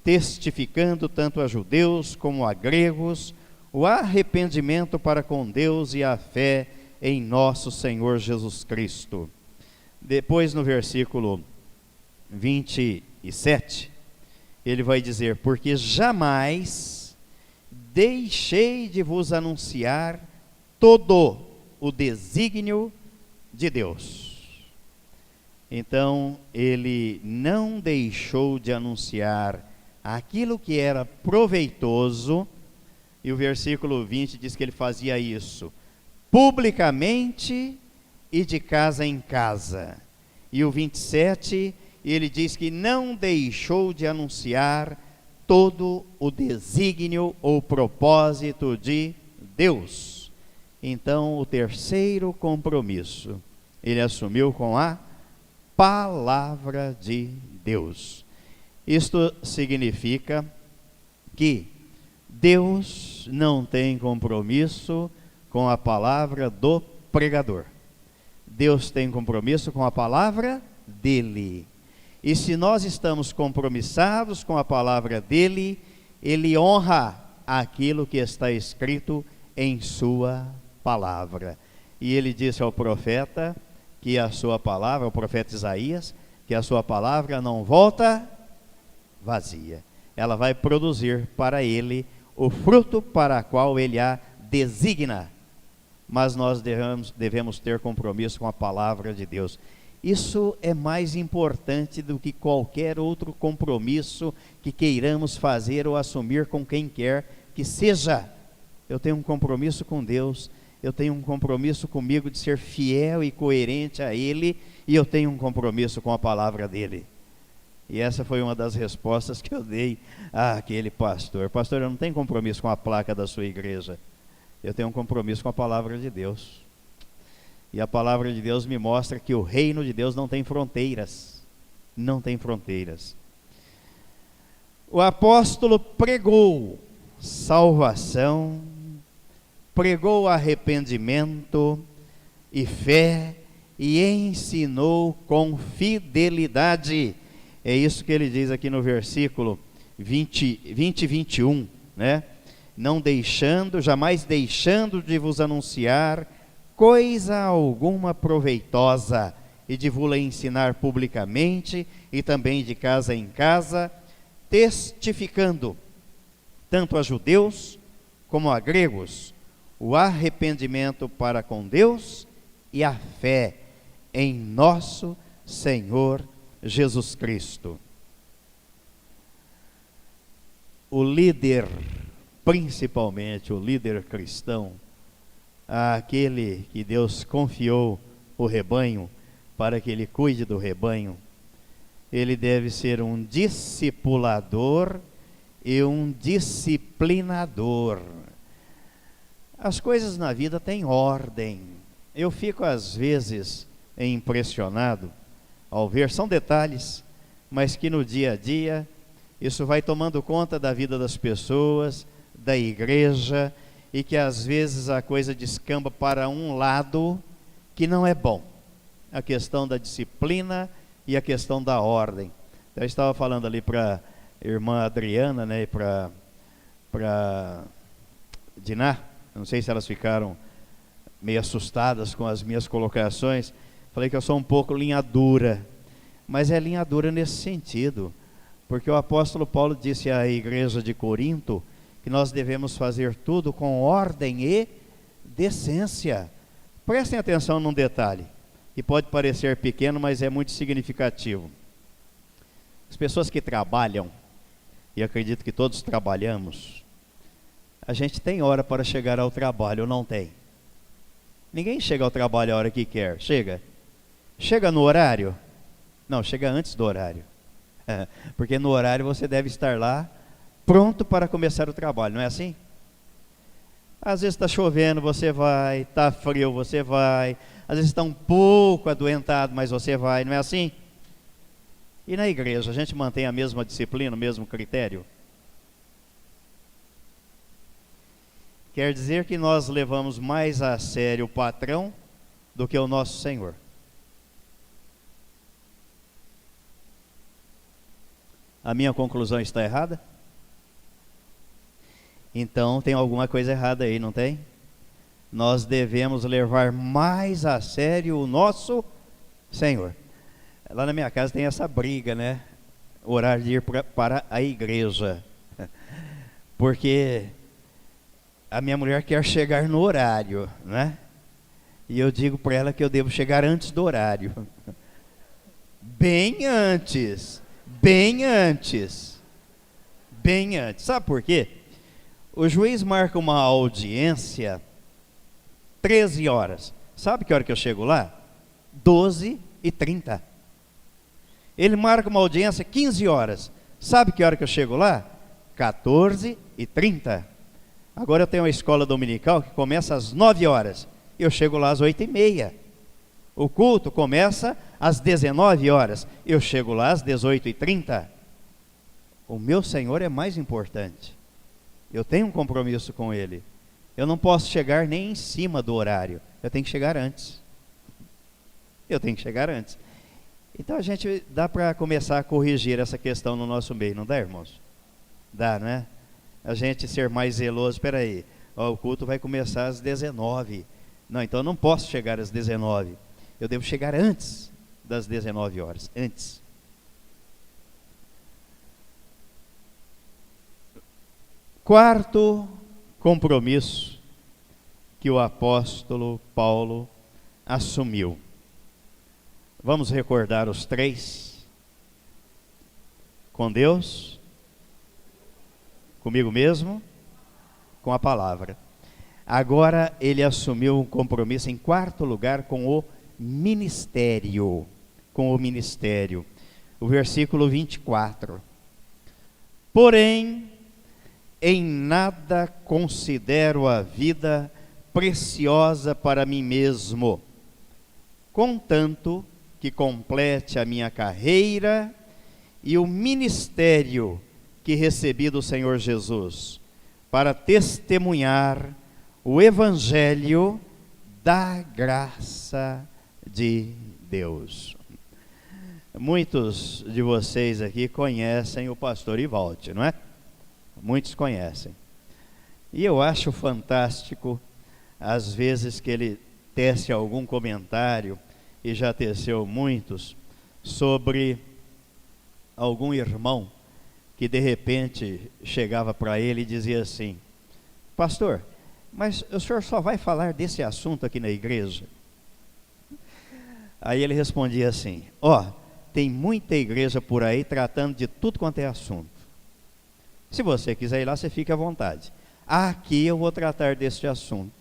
testificando tanto a judeus como a gregos o arrependimento para com Deus e a fé em nosso Senhor Jesus Cristo. Depois, no versículo 27, ele vai dizer: porque jamais deixei de vos anunciar todo o desígnio de Deus. Então, ele não deixou de anunciar aquilo que era proveitoso, e o versículo 20 diz que ele fazia isso publicamente e de casa em casa. E o 27, ele diz que não deixou de anunciar todo o desígnio ou propósito de Deus. Então, o terceiro compromisso, ele assumiu com a palavra de Deus. Isto significa que Deus não tem compromisso com a palavra do pregador. Deus tem compromisso com a palavra dele. E se nós estamos compromissados com a palavra dele, ele honra aquilo que está escrito em sua palavra. E ele disse ao profeta que a sua palavra, o profeta Isaías, que a sua palavra não volta vazia. Ela vai produzir para ele o fruto para o qual ele a designa. Mas nós devemos ter compromisso com a palavra de Deus. Isso é mais importante do que qualquer outro compromisso que queiramos fazer ou assumir com quem quer que seja. Eu tenho um compromisso com Deus, eu tenho um compromisso comigo de ser fiel e coerente a Ele, e eu tenho um compromisso com a palavra dEle. E essa foi uma das respostas que eu dei àquele pastor. Pastor, eu não tenho compromisso com a placa da sua igreja, eu tenho um compromisso com a palavra de Deus. E a palavra de Deus me mostra que o reino de Deus não tem fronteiras. Não tem fronteiras. O apóstolo pregou salvação, pregou arrependimento e fé, e ensinou com fidelidade. É isso que ele diz aqui no versículo 20 e 21, né? Não deixando, jamais deixando de vos anunciar coisa alguma proveitosa, e de vos ensinar publicamente, e também de casa em casa, testificando, tanto a judeus como a gregos, o arrependimento para com Deus e a fé em nosso Senhor Jesus Cristo. O líder, principalmente o líder cristão, aquele que Deus confiou o rebanho para que ele cuide do rebanho, ele deve ser um discipulador e um disciplinador. As coisas na vida têm ordem. Eu fico às vezes impressionado ao ver, são detalhes, mas que no dia a dia isso vai tomando conta da vida das pessoas, da igreja, e que às vezes a coisa descamba para um lado que não é bom. A questão da disciplina e a questão da ordem. Eu estava falando ali para a irmã Adriana, né, e para Diná, não sei se elas ficaram meio assustadas com as minhas colocações. Falei que eu sou um pouco linha dura, mas é linha dura nesse sentido, porque o apóstolo Paulo disse à igreja de Corinto que nós devemos fazer tudo com ordem e decência. Prestem atenção num detalhe, que pode parecer pequeno, mas é muito significativo. As pessoas que trabalham, e acredito que todos trabalhamos, a gente tem hora para chegar ao trabalho, ou não tem? Ninguém chega ao trabalho a hora que quer, chega? Chega no horário? Não, chega antes do horário. Porque no horário você deve estar lá, pronto para começar o trabalho, não é assim? Às vezes está chovendo, você vai, está frio, você vai, às vezes está um pouco adoentado, mas você vai, não é assim? E na igreja, a gente mantém a mesma disciplina, o mesmo critério? Quer dizer que nós levamos mais a sério o patrão do que o nosso Senhor. A minha conclusão está errada? Então tem alguma coisa errada aí, não tem? Nós devemos levar mais a sério o nosso Senhor, lá na minha casa tem essa briga, né? O horário de ir para a igreja. Porque a minha mulher quer chegar no horário, né? E eu digo para ela que eu devo chegar antes do horário. Bem antes. Bem antes. Bem antes. Sabe por quê? O juiz marca uma audiência 13 horas. Sabe que hora que eu chego lá? 12h30. Ele marca uma audiência 15 horas. Sabe que hora que eu chego lá? 14h30. Agora eu tenho uma escola dominical que começa às 9 horas. Eu chego lá às 8h30. O culto começa às 19 horas. Eu chego lá às 18h30. O meu Senhor é mais importante. Eu tenho um compromisso com Ele. Eu não posso chegar nem em cima do horário. Eu tenho que chegar antes. Eu tenho que chegar antes. Então a gente dá para começar a corrigir essa questão no nosso meio, não dá, irmãos? Dá, né? A gente ser mais zeloso. Espera aí, o culto vai começar às 19. Não, então eu não posso chegar às 19. Eu devo chegar antes das 19 horas. Antes. Quarto compromisso que o apóstolo Paulo assumiu. Vamos recordar os três? Com Deus, comigo mesmo, com a palavra. Agora ele assumiu um compromisso em quarto lugar com o ministério. Com o ministério. O versículo 24. Porém, em nada considero a vida preciosa para mim mesmo, contanto que complete a minha carreira e o ministério que recebi do Senhor Jesus, para testemunhar o evangelho da graça de Deus. Muitos de vocês aqui conhecem o pastor Ivaldi, não é? Muitos conhecem. E eu acho fantástico, às vezes, que ele tece algum comentário, e já teceu muitos, sobre algum irmão que de repente chegava para ele e dizia assim: pastor, mas o senhor só vai falar desse assunto aqui na igreja? Aí ele respondia assim: tem muita igreja por aí tratando de tudo quanto é assunto. Se você quiser ir lá, você fica à vontade. Aqui eu vou tratar deste assunto.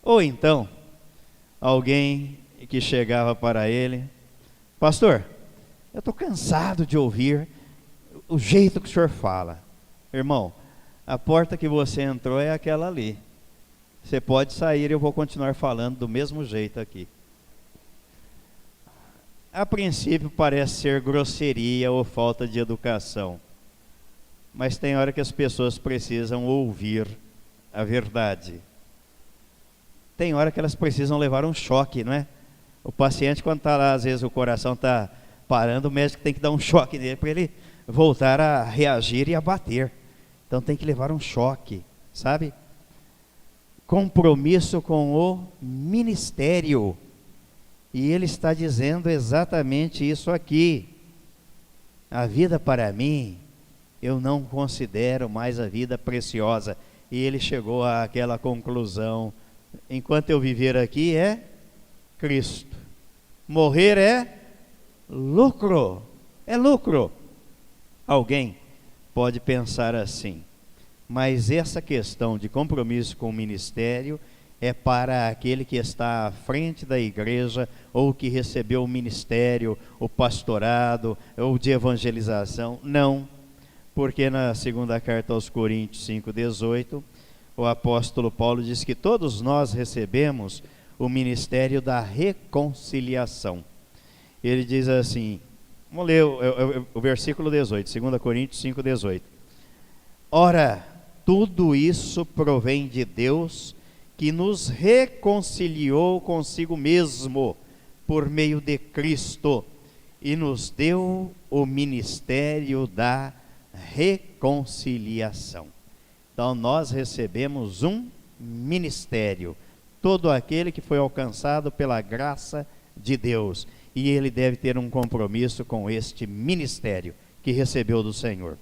Ou então, alguém que chegava para ele: pastor, eu estou cansado de ouvir o jeito que o senhor fala. Irmão, a porta que você entrou é aquela ali. Você pode sair e eu vou continuar falando do mesmo jeito aqui. A princípio parece ser grosseria ou falta de educação. Mas tem hora que as pessoas precisam ouvir a verdade. Tem hora que elas precisam levar um choque, não é? O paciente, quando está lá, às vezes o coração está parando, o médico tem que dar um choque nele para ele voltar a reagir e a bater. Então tem que levar um choque, sabe? Compromisso com o ministério. E ele está dizendo exatamente isso aqui. A vida para mim, eu não considero mais a vida preciosa. E ele chegou àquela conclusão: enquanto eu viver aqui é Cristo, morrer é lucro. É lucro. Alguém pode pensar assim, mas essa questão de compromisso com o ministério é para aquele que está à frente da igreja, ou que recebeu o ministério, o pastorado, ou de evangelização. Não, porque na segunda carta aos Coríntios 5,18, o apóstolo Paulo diz que todos nós recebemos o ministério da reconciliação. Ele diz assim, vamos ler o versículo 18, 2 Coríntios 5,18. Ora, tudo isso provém de Deus, que nos reconciliou consigo mesmo, por meio de Cristo, e nos deu o ministério da reconciliação. Então nós recebemos um ministério. Todo aquele que foi alcançado pela graça de Deus. E ele deve ter um compromisso com este ministério que recebeu do Senhor.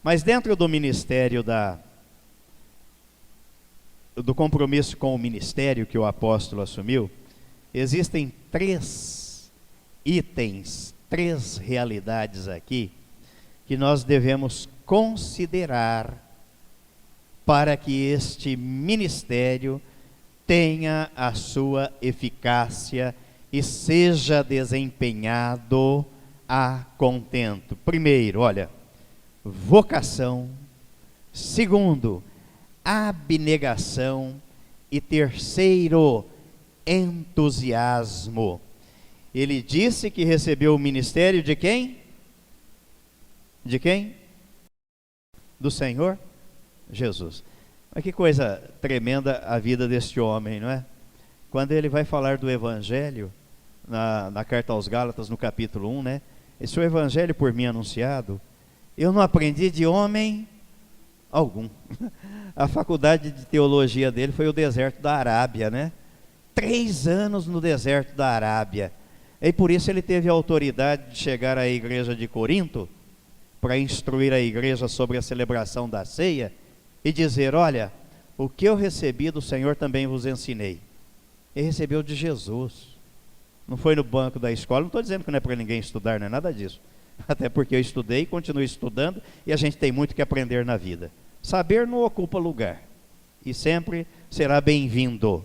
Mas dentro do ministério do compromisso com o ministério que o apóstolo assumiu, existem 3 itens, 3 realidades aqui, que nós devemos considerar para que este ministério tenha a sua eficácia e seja desempenhado a contento. Primeiro, olha, vocação. Segundo, abnegação. E terceiro, entusiasmo. Ele disse que recebeu o ministério de quem? De quem? Do Senhor Jesus. Mas que coisa tremenda a vida deste homem, não é? Quando ele vai falar do Evangelho, na carta aos Gálatas, no capítulo 1, né? Esse é o Evangelho por mim anunciado, eu não aprendi de homem algum. A faculdade de teologia dele foi o deserto da Arábia, né? 3 anos no deserto da Arábia. E por isso ele teve a autoridade de chegar à igreja de Corinto, para instruir a igreja sobre a celebração da ceia, e dizer: olha, o que eu recebi do Senhor também vos ensinei. Ele recebeu de Jesus. Não foi no banco da escola. Não estou dizendo que não é para ninguém estudar, não é nada disso. Até porque eu estudei, continuo estudando, e a gente tem muito que aprender na vida. Saber não ocupa lugar, e sempre será bem-vindo.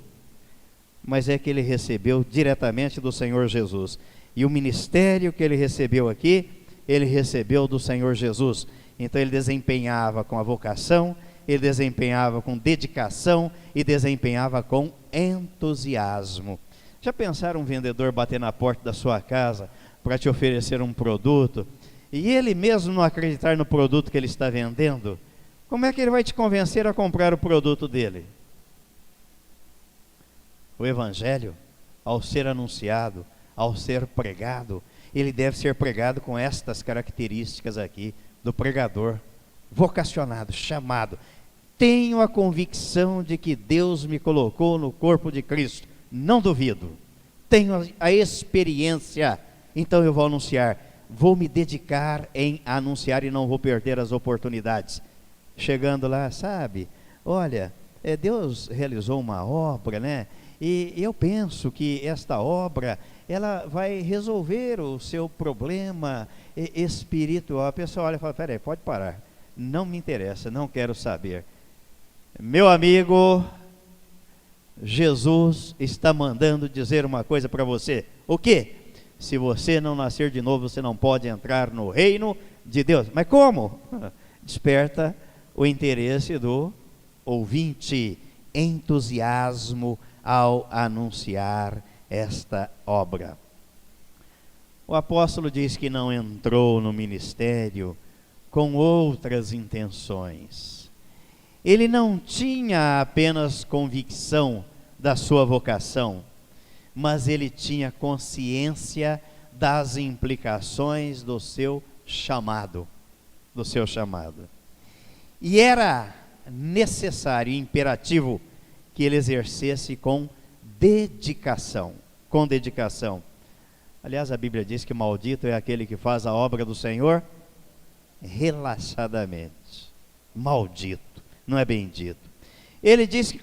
Mas é que ele recebeu diretamente do Senhor Jesus. E o ministério que ele recebeu aqui, ele recebeu do Senhor Jesus. Então ele desempenhava com a vocação, ele desempenhava com dedicação e desempenhava com entusiasmo. Já pensaram um vendedor bater na porta da sua casa para te oferecer um produto, e ele mesmo não acreditar no produto que ele está vendendo? Como é que ele vai te convencer a comprar o produto dele? O Evangelho, ao ser anunciado, ao ser pregado, ele deve ser pregado com estas características aqui, do pregador, vocacionado, chamado. Tenho a convicção de que Deus me colocou no corpo de Cristo, não duvido. Tenho a experiência, então eu vou anunciar, vou me dedicar em anunciar e não vou perder as oportunidades. Chegando lá, sabe, olha, Deus realizou uma obra, né? E eu penso que esta obra, ela vai resolver o seu problema espiritual. A pessoa olha e fala: peraí, pode parar, não me interessa, não quero saber. Meu amigo, Jesus está mandando dizer uma coisa para você. O quê? Se você não nascer de novo, você não pode entrar no reino de Deus. Mas como? Desperta o interesse do ouvinte, entusiasmo ao anunciar esta obra. O apóstolo diz que não entrou no ministério com outras intenções. Ele não tinha apenas convicção da sua vocação, mas ele tinha consciência das implicações do seu chamado, E era necessário, imperativo, que ele exercesse com dedicação. Aliás, a Bíblia diz que maldito é aquele que faz a obra do Senhor relaxadamente. Maldito, não é bendito. Ele diz que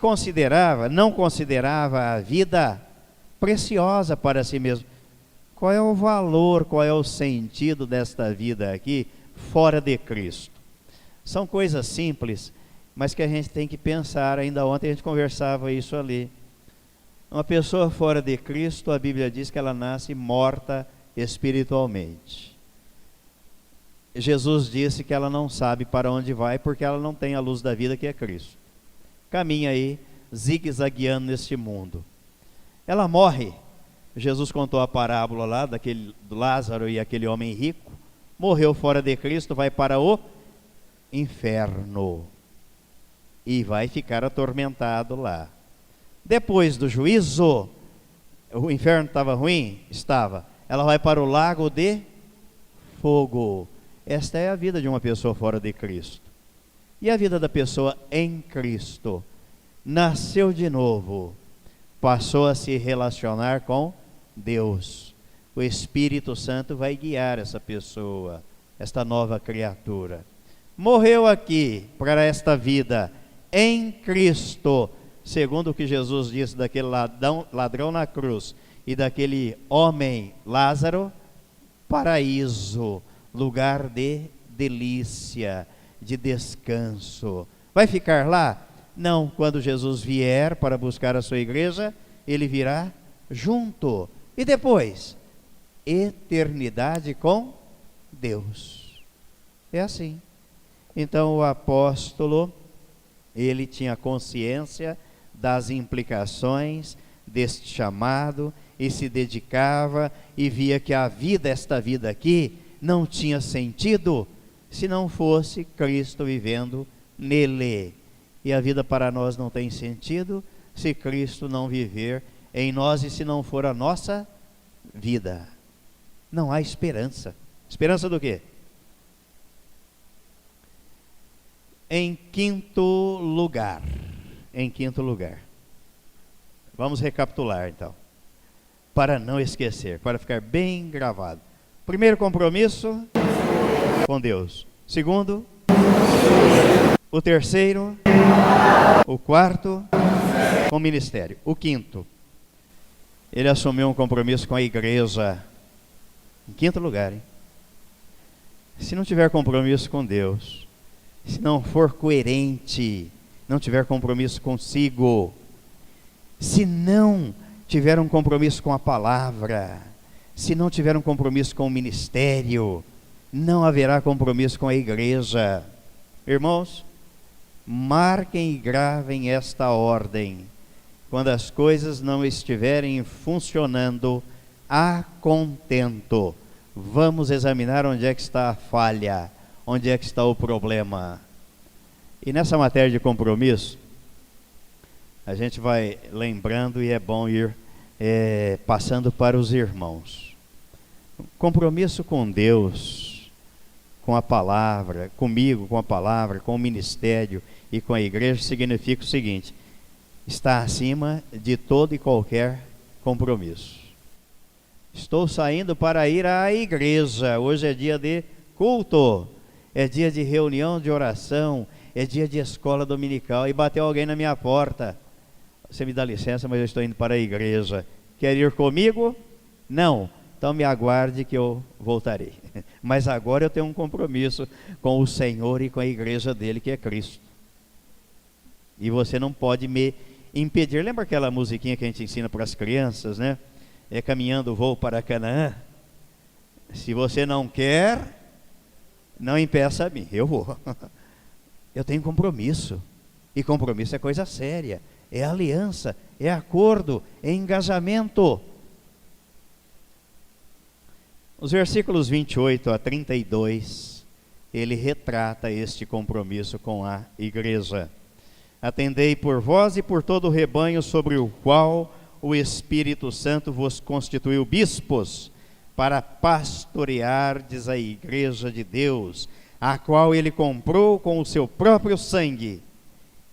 não considerava a vida preciosa para si mesmo. Qual é o valor, qual é o sentido desta vida aqui, fora de Cristo? São coisas simples, mas que a gente tem que pensar. Ainda ontem a gente conversava isso ali. Uma pessoa fora de Cristo, a Bíblia diz que ela nasce morta espiritualmente. Jesus disse que ela não sabe para onde vai, porque ela não tem a luz da vida, que é Cristo. Caminha aí, zigue-zagueando neste mundo. Ela morre. Jesus contou a parábola lá, do Lázaro e aquele homem rico. Morreu fora de Cristo, vai para o inferno. E vai ficar atormentado lá. Depois do juízo, o inferno estava ruim? Estava. Ela vai para o lago de fogo. Esta é a vida de uma pessoa fora de Cristo. E a vida da pessoa em Cristo? Nasceu de novo, passou a se relacionar com Deus. O Espírito Santo vai guiar essa pessoa, esta nova criatura. Morreu aqui para esta vida em Cristo, segundo o que Jesus disse daquele ladrão na cruz e daquele homem Lázaro, paraíso, lugar de delícia, de descanso. Vai ficar lá? Não, quando Jesus vier para buscar a sua igreja, ele virá junto. E depois? Eternidade com Deus. É assim. Então o apóstolo, ele tinha consciência das implicações deste chamado e se dedicava e via que a vida, esta vida aqui, não tinha sentido se não fosse Cristo vivendo nele. E a vida para nós não tem sentido se Cristo não viver em nós e se não for a nossa vida. Não há esperança. Esperança do quê? Em quinto lugar, vamos recapitular então, para não esquecer, para ficar bem gravado. Primeiro compromisso com Deus. Segundo, o terceiro, o quarto, com o ministério. O quinto, ele assumiu um compromisso com a igreja. Em quinto lugar, hein? Se não tiver compromisso com Deus, se não for coerente, não tiver compromisso consigo, se não tiver um compromisso com a palavra, se não tiver um compromisso com o ministério, não haverá compromisso com a igreja. Irmãos, marquem e gravem esta ordem. Quando as coisas não estiverem funcionando a contento, vamos examinar onde é que está a falha, onde é que está o problema. E nessa matéria de compromisso, a gente vai lembrando e é bom ir passando para os irmãos. Compromisso com Deus, com a palavra, comigo, com a palavra, com o ministério e com a igreja, significa o seguinte: está acima de todo e qualquer compromisso. Estou saindo para ir à igreja, hoje é dia de culto, é dia de reunião de oração, é dia de escola dominical, e bateu alguém na minha porta: você me dá licença, mas eu estou indo para a igreja, quer ir comigo? Não, então me aguarde que eu voltarei. Mas agora eu tenho um compromisso com o Senhor e com a igreja dele, que é Cristo. E você não pode me impedir. Lembra aquela musiquinha que a gente ensina para as crianças, né? É caminhando vou para Canaã. Se você não quer, não impeça a mim, eu vou. Eu tenho compromisso. E compromisso é coisa séria. É aliança, é acordo, é engajamento. Os versículos 28 a 32, ele retrata este compromisso com a igreja. Atendei por vós e por todo o rebanho sobre o qual o Espírito Santo vos constituiu bispos, para pastoreardes a igreja de Deus, a qual ele comprou com o seu próprio sangue.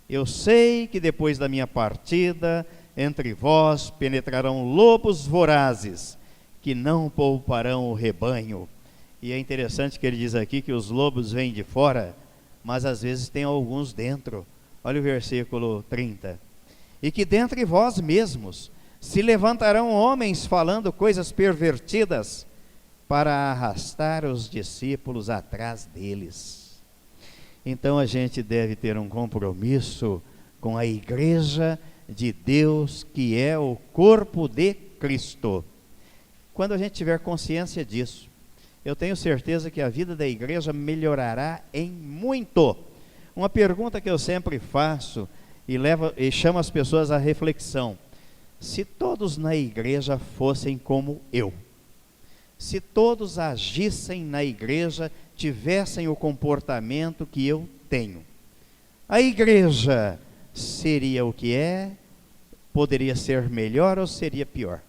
Eu sei que depois da minha partida, entre vós penetrarão lobos vorazes, que não pouparão o rebanho. E é interessante que ele diz aqui que os lobos vêm de fora, mas às vezes tem alguns dentro. Olha o versículo 30. E que dentre vós mesmos se levantarão homens falando coisas pervertidas, para arrastar os discípulos atrás deles. Então a gente deve ter um compromisso com a igreja de Deus, que é o corpo de Cristo. Quando a gente tiver consciência disso, eu tenho certeza que a vida da igreja melhorará em muito. Uma pergunta que eu sempre faço e chamo as pessoas à reflexão: se todos na igreja fossem como eu, se todos agissem na igreja, tivessem o comportamento que eu tenho, a igreja seria o que é? Poderia ser melhor ou seria pior?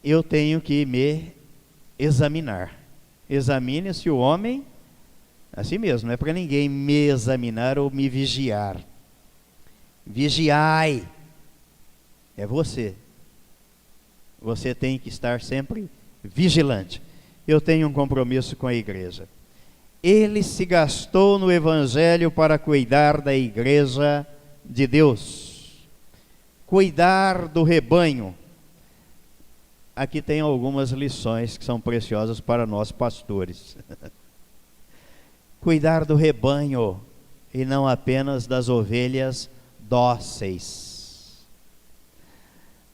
Eu tenho que me examinar. Examine-se o homem, assim mesmo, não é para ninguém me examinar ou me vigiar. Vigiai. É você. Você tem que estar sempre vigilante. Eu tenho um compromisso com a igreja. Ele se gastou no evangelho para cuidar da igreja de Deus. Cuidar do rebanho. Aqui tem algumas lições que são preciosas para nós pastores. Cuidar do rebanho e não apenas das ovelhas dóceis.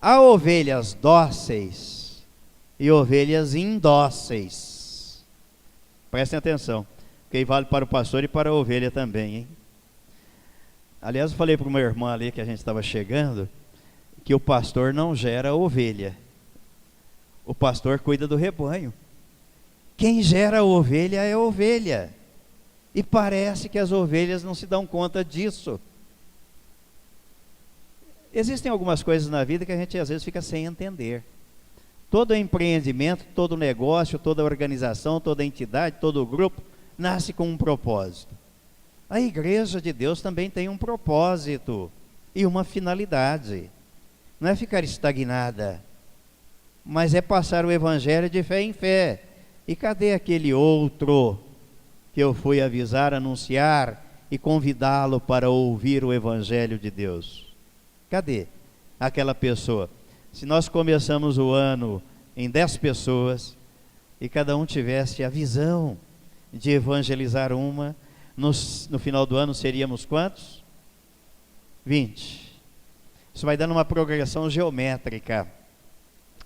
Há ovelhas dóceis e ovelhas indóceis. Prestem atenção, porque vale para o pastor e para a ovelha também, hein? Aliás, eu falei para uma irmã ali que a gente estava chegando, que o pastor não gera ovelha. O pastor cuida do rebanho. Quem gera a ovelha é a ovelha. E parece que as ovelhas não se dão conta disso. Existem algumas coisas na vida que a gente às vezes fica sem entender. Todo empreendimento, todo negócio, toda organização, toda entidade, todo grupo nasce com um propósito. A igreja de Deus também tem um propósito e uma finalidade. Não é ficar estagnada, mas é passar o evangelho de fé em fé. E cadê aquele outro que eu fui avisar, anunciar e convidá-lo para ouvir o evangelho de Deus? Cadê aquela pessoa? Se nós começamos o ano em 10 pessoas e cada um tivesse a visão de evangelizar uma, no final do ano seríamos quantos? 20. Isso vai dando uma progressão geométrica.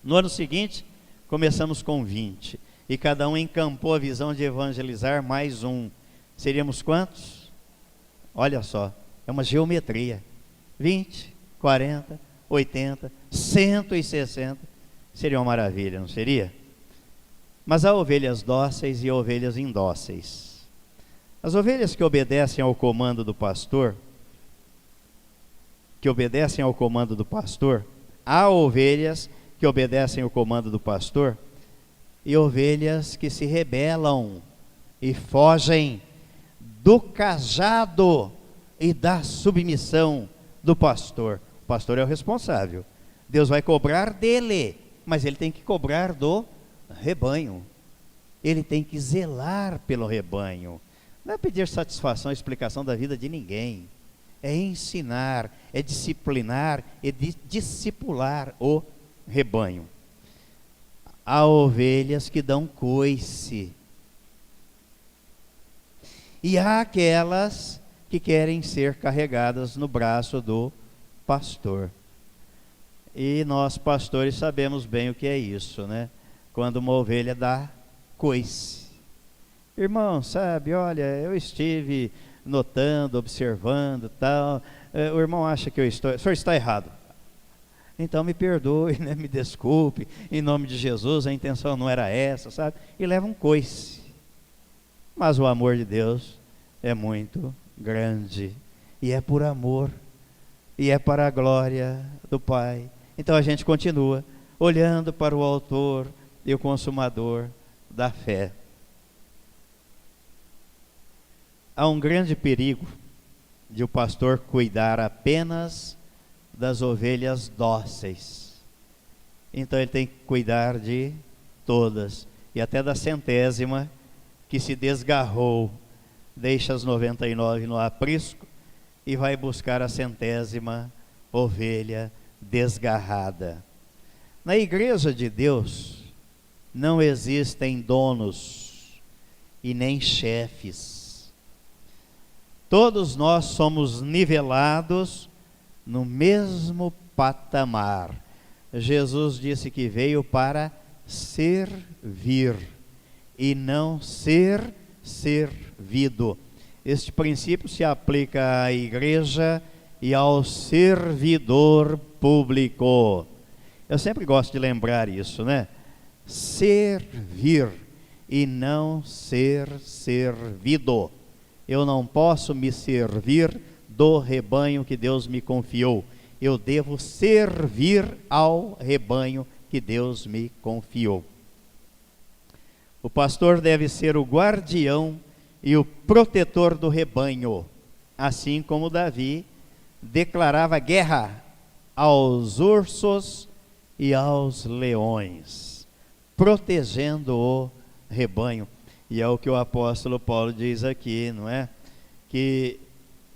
No ano seguinte, começamos com 20. E cada um encampou a visão de evangelizar mais um. Seríamos quantos? Olha só, é uma geometria. 20, 40, 80, 160. Seria uma maravilha, não seria? Mas há ovelhas dóceis e ovelhas indóceis. As ovelhas que obedecem ao comando do pastor, há ovelhas que obedecem ao comando do pastor e ovelhas que se rebelam e fogem do cajado e da submissão do pastor. O pastor é o responsável. Deus vai cobrar dele, mas ele tem que cobrar do rebanho. Ele tem que zelar pelo rebanho. Não é pedir satisfação, explicação da vida de ninguém. É ensinar, é disciplinar, é discipular o rebanho. Há ovelhas que dão coice. E há aquelas que querem ser carregadas no braço do pastor. E nós pastores sabemos bem o que é isso, né? Quando uma ovelha dá coice. Irmão, sabe, olha, eu estive notando, observando, tal. O irmão acha que o senhor está errado. Então me perdoe, né? Me desculpe, em nome de Jesus, a intenção não era essa, sabe? E leva um coice. Mas o amor de Deus é muito grande. E é por amor. E é para a glória do Pai. Então a gente continua olhando para o autor e o consumador da fé. Há um grande perigo de o pastor cuidar apenas das ovelhas dóceis. Então ele tem que cuidar de todas, e até da centésima que se desgarrou, deixa as 99 no aprisco e vai buscar a centésima ovelha desgarrada. Na igreja de Deus não existem donos e nem chefes. Todos nós somos nivelados no mesmo patamar. Jesus disse que veio para servir e não ser servido. Este princípio se aplica à igreja e ao servidor público. Eu sempre gosto de lembrar isso, né? Servir e não ser servido. Eu não posso me servir do rebanho que Deus me confiou. Eu devo servir ao rebanho que Deus me confiou. O pastor deve ser o guardião e o protetor do rebanho, assim como Davi declarava guerra aos ursos e aos leões, protegendo o rebanho. E é o que o apóstolo Paulo diz aqui, não é? Que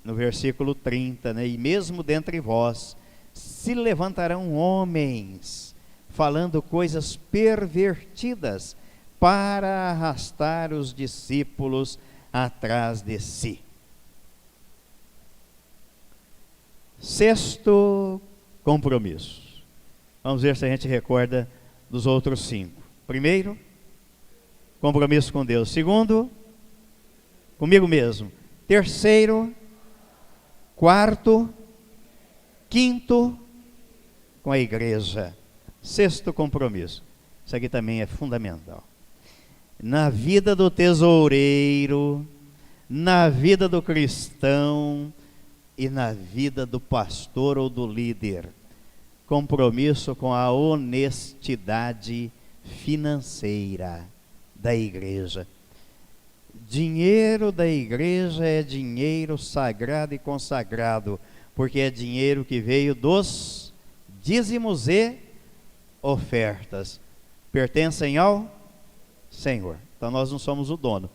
no versículo 30, né? E mesmo dentre vós se levantarão homens, falando coisas pervertidas, para arrastar os discípulos atrás de si. Sexto compromisso. Vamos ver se a gente recorda dos outros 5. Primeiro, compromisso com Deus. Segundo, comigo mesmo. Terceiro, quarto, quinto, com a igreja. Sexto compromisso. Isso aqui também é fundamental. Na vida do tesoureiro, na vida do cristão e na vida do pastor ou do líder, compromisso com a honestidade financeira da igreja. Dinheiro da igreja é dinheiro sagrado e consagrado, porque é dinheiro que veio dos dízimos e ofertas. Pertencem ao Senhor. Então nós não somos o dono.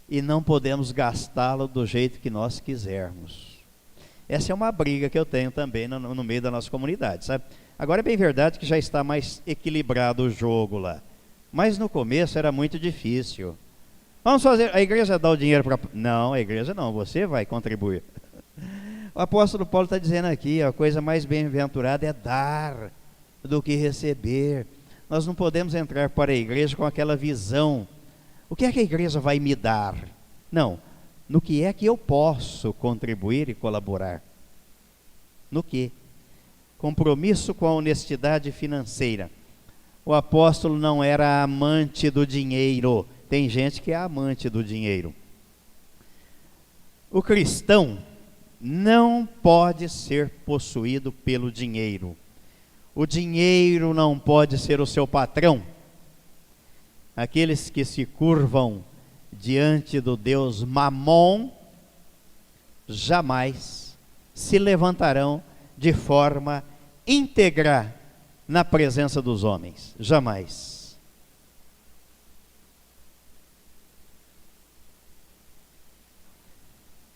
E não podemos gastá-lo do jeito que nós quisermos. Essa é uma briga que eu tenho também no meio da nossa comunidade, sabe? Agora é bem verdade que já está mais equilibrado o jogo lá. Mas no começo era muito difícil. Vamos fazer, a igreja dá o dinheiro para... Não, a igreja não, você vai contribuir. O apóstolo Paulo está dizendo aqui, a coisa mais bem-aventurada é dar do que receber. Nós não podemos entrar para a igreja com aquela visão. O que é que a igreja vai me dar? Não, no que é que eu posso contribuir e colaborar? No que? Compromisso com a honestidade financeira. O apóstolo não era amante do dinheiro. Tem gente que é amante do dinheiro. O cristão não pode ser possuído pelo dinheiro. O dinheiro não pode ser o seu patrão. Aqueles que se curvam diante do Deus Mamon jamais se levantarão de forma íntegra na presença dos homens. Jamais.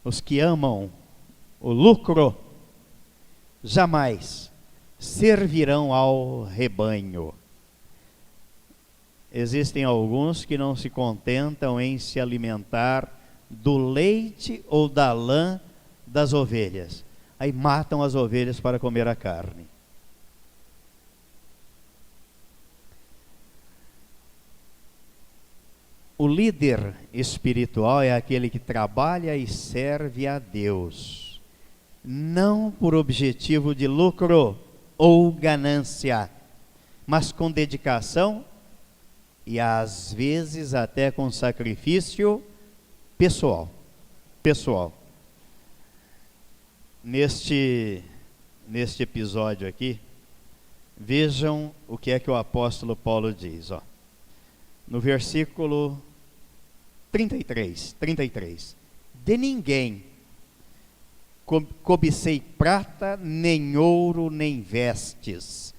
Os que amam o lucro jamais servirão ao rebanho. Existem alguns que não se contentam em se alimentar do leite ou da lã das ovelhas. Aí matam as ovelhas para comer a carne. O líder espiritual é aquele que trabalha e serve a Deus, não por objetivo de lucro ou ganância, mas com dedicação e às vezes até com sacrifício pessoal. Neste episódio aqui, vejam o que é que o apóstolo Paulo diz, ó. No versículo 33, de ninguém cobicei prata, nem ouro, nem vestes.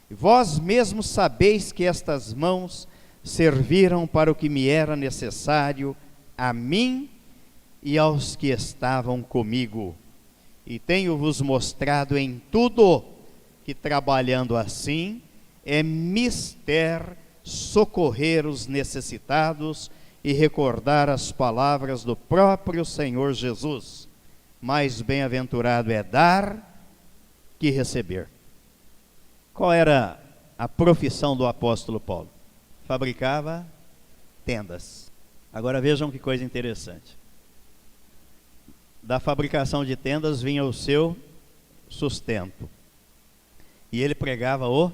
Vós mesmos sabeis que estas mãos serviram para o que me era necessário, a mim e aos que estavam comigo. E tenho-vos mostrado em tudo que, trabalhando assim, é mister socorrer os necessitados e recordar as palavras do próprio Senhor Jesus. Mais bem-aventurado é dar que receber. Qual era a profissão do apóstolo Paulo? Fabricava tendas. Agora vejam que coisa interessante. Da fabricação de tendas vinha o seu sustento. E ele pregava o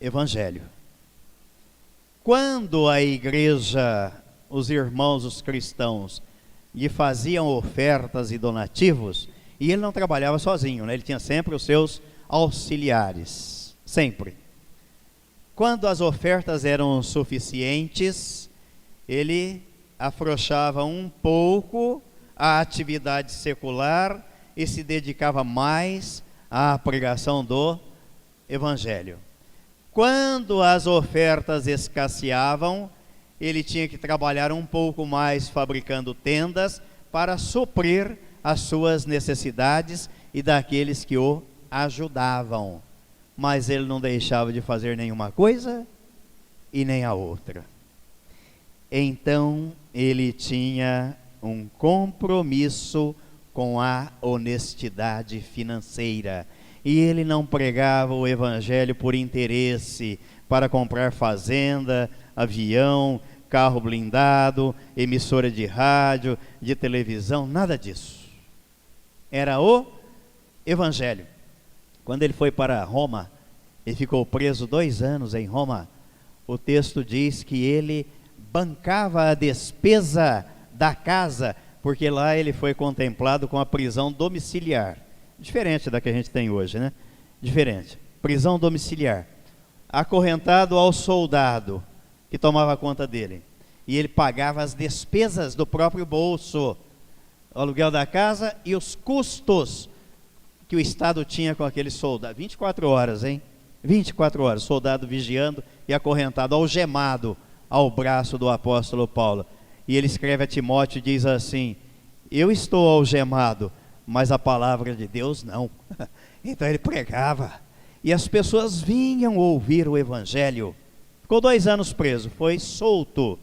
evangelho. Quando a igreja, os irmãos, os cristãos, lhe faziam ofertas e donativos, e ele não trabalhava sozinho, né? Ele tinha sempre os seus auxiliares, sempre. Quando as ofertas eram suficientes, ele afrouxava um pouco a atividade secular e se dedicava mais à pregação do Evangelho. Quando as ofertas escasseavam, ele tinha que trabalhar um pouco mais fabricando tendas para suprir as suas necessidades e daqueles que o ajudavam. Mas ele não deixava de fazer nenhuma coisa e nem a outra. Então ele tinha um compromisso com a honestidade financeira. E ele não pregava o Evangelho por interesse, para comprar fazenda, avião, carro blindado, emissora de rádio, de televisão, nada disso. Era o Evangelho. Quando ele foi para Roma, ele ficou preso 2 anos em Roma. O texto diz que ele bancava a despesa da casa, porque lá ele foi contemplado com a prisão domiciliar. Diferente da que a gente tem hoje, né? Diferente. Prisão domiciliar. Acorrentado ao soldado que tomava conta dele. E ele pagava as despesas do próprio bolso, o aluguel da casa e os custos que o Estado tinha com aquele soldado. 24 horas, hein? 24 horas, soldado vigiando e acorrentado, algemado ao braço do apóstolo Paulo. E ele escreve a Timóteo e diz assim: eu estou algemado, mas a palavra de Deus não. Então ele pregava, e as pessoas vinham ouvir o Evangelho. Ficou 2 anos preso, foi solto,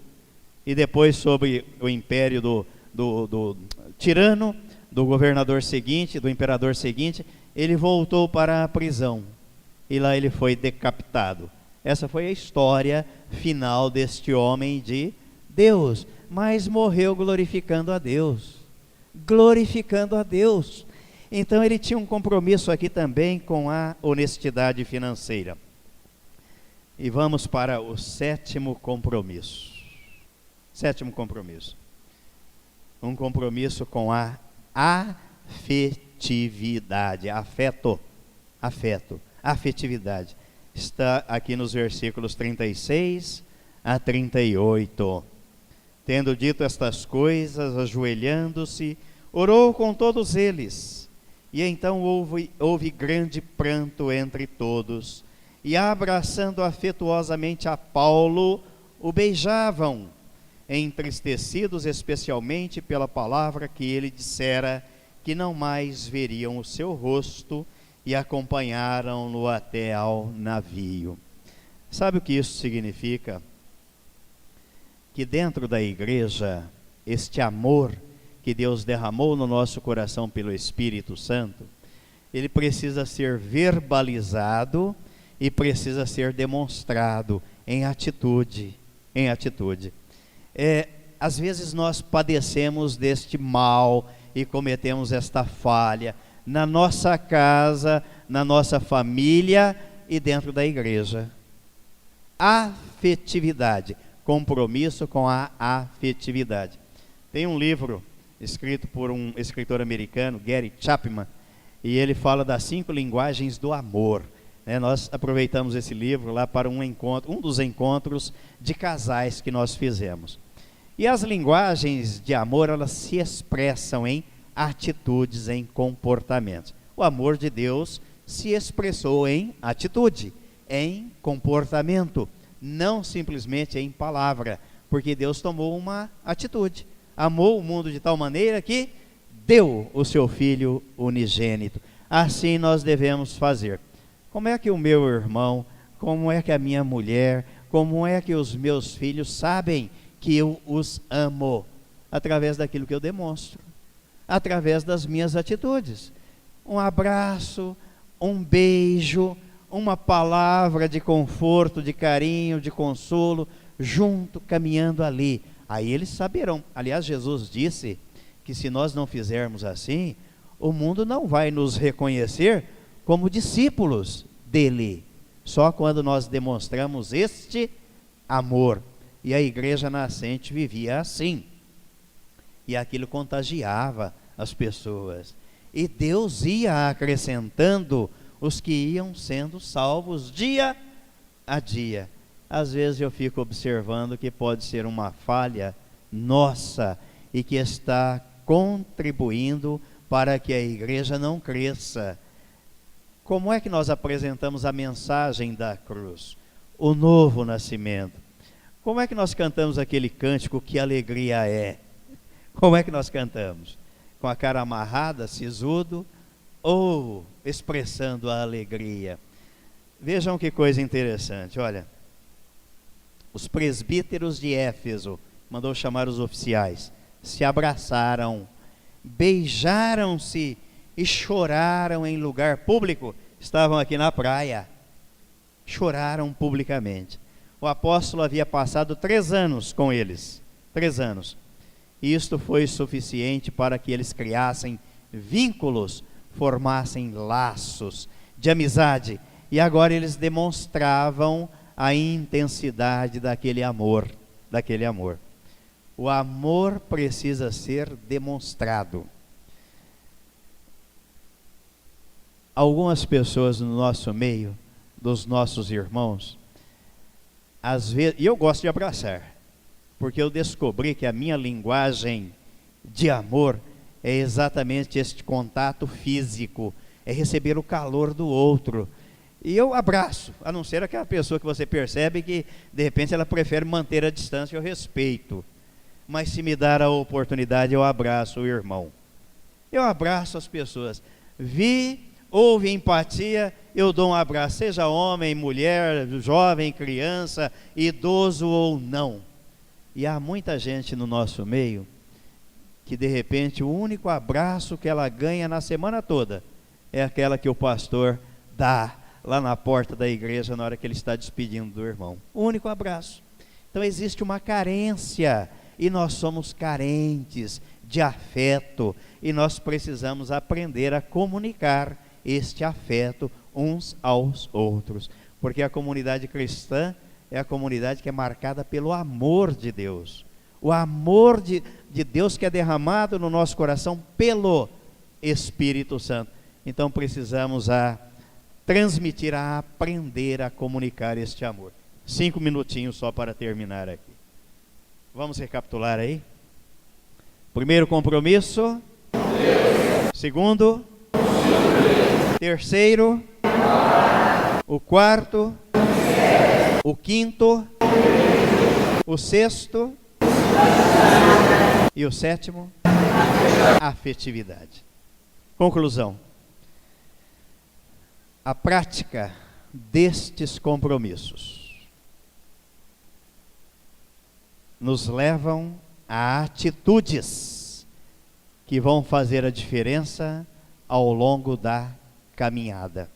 e depois, sob o império do tirano, do governador seguinte, do imperador seguinte, ele voltou para a prisão, e lá ele foi decapitado. Essa foi a história final deste homem de Deus, mas morreu glorificando a Deus. Glorificando a Deus. Então ele tinha um compromisso aqui também com a honestidade financeira. E vamos para o 7º compromisso. 7º compromisso. Um compromisso com a afetividade. Afetividade. Está aqui nos versículos 36 a 38. Tendo dito estas coisas, ajoelhando-se, orou com todos eles. E então houve grande pranto entre todos. E abraçando afetuosamente a Paulo, o beijavam, entristecidos especialmente pela palavra que ele dissera, que não mais veriam o seu rosto, e acompanharam-no até ao navio. Sabe o que isso significa? Que dentro da igreja, este amor que Deus derramou no nosso coração pelo Espírito Santo, ele precisa ser verbalizado e precisa ser demonstrado em atitude. Às vezes nós padecemos deste mal e cometemos esta falha na nossa casa, na nossa família e dentro da igreja. Afetividade. Compromisso com a afetividade. Tem um livro escrito por um escritor americano, Gary Chapman, e ele fala das 5 linguagens do amor. Nós aproveitamos esse livro lá para um dos encontros de casais que nós fizemos. E as linguagens de amor, elas se expressam em atitudes, em comportamentos. O amor de Deus se expressou em atitude, em comportamento, não simplesmente em palavra, porque Deus tomou uma atitude, amou o mundo de tal maneira que deu o seu Filho unigênito. Assim nós devemos fazer. Como é que o meu irmão, como é que a minha mulher, como é que os meus filhos sabem que eu os amo? Através daquilo que eu demonstro, através das minhas atitudes. Um abraço, um beijo, uma palavra de conforto, de carinho, de consolo, junto, caminhando ali. Aí eles saberão. Aliás, Jesus disse que se nós não fizermos assim, o mundo não vai nos reconhecer como discípulos dele. Só quando nós demonstramos este amor. E a igreja nascente vivia assim. E aquilo contagiava as pessoas. E Deus ia acrescentando os que iam sendo salvos dia a dia. Às vezes eu fico observando que pode ser uma falha nossa e que está contribuindo para que a igreja não cresça. Como é que nós apresentamos a mensagem da cruz? O novo nascimento. Como é que nós cantamos aquele cântico, que alegria é? Como é que nós cantamos? Com a cara amarrada, sisudo, ou expressando a alegria? Vejam que coisa interessante, olha. Os presbíteros de Éfeso, mandou chamar os oficiais, se abraçaram, beijaram-se e choraram em lugar público. Estavam aqui na praia, choraram publicamente. O apóstolo havia passado 3 anos com eles, 3 anos. E isto foi suficiente para que eles criassem vínculos, formassem laços de amizade. E agora eles demonstravam a intensidade daquele amor, O amor precisa ser demonstrado. Algumas pessoas no nosso meio, dos nossos irmãos, às vezes, e eu gosto de abraçar, porque eu descobri que a minha linguagem de amor é exatamente este contato físico, é receber o calor do outro. E eu abraço, a não ser aquela pessoa que você percebe que, de repente, ela prefere manter a distância e o respeito. Mas se me dar a oportunidade, eu abraço o irmão. Eu abraço as pessoas. Houve empatia, eu dou um abraço, seja homem, mulher, jovem, criança, idoso ou não. E há muita gente no nosso meio que, de repente, o único abraço que ela ganha na semana toda é aquela que o pastor dá lá na porta da igreja na hora que ele está despedindo do irmão. O único abraço. Então existe uma carência, e nós somos carentes de afeto, e nós precisamos aprender a comunicar este afeto uns aos outros, porque a comunidade cristã é a comunidade que é marcada pelo amor de Deus, o amor de Deus que é derramado no nosso coração pelo Espírito Santo. Então precisamos transmitir, a aprender a comunicar este amor. 5 minutinhos só para terminar aqui. Vamos recapitular aí? Primeiro compromisso. Deus. Segundo. Terceiro. O quarto. O quinto. O sexto. E o sétimo. Afetividade. Conclusão. A prática destes compromissos nos levam a atitudes que vão fazer a diferença ao longo da caminhada.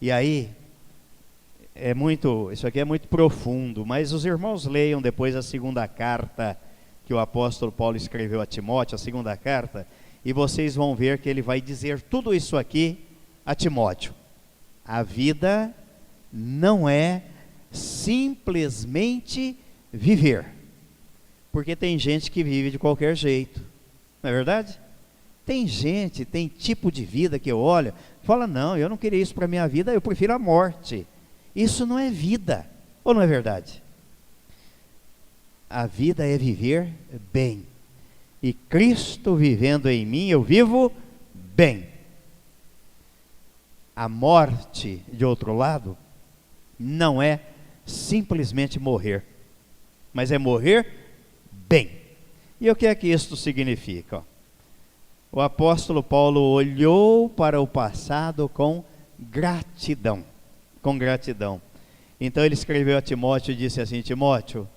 E aí, isso aqui é muito profundo, mas os irmãos leiam depois a segunda carta que o apóstolo Paulo escreveu a Timóteo, a segunda carta, e vocês vão ver que ele vai dizer tudo isso aqui a Timóteo. A vida não é simplesmente viver, porque tem gente que vive de qualquer jeito, não é verdade? Tem tipo de vida que eu olho, fala, não, eu não queria isso para a minha vida, eu prefiro a morte. Isso não é vida, ou não é verdade? A vida é viver bem, e Cristo vivendo em mim, eu vivo bem. A morte, de outro lado, não é simplesmente morrer, mas é morrer bem. E o que é que isto significa? O apóstolo Paulo olhou para o passado com gratidão. Então ele escreveu a Timóteo e disse assim: Timóteo,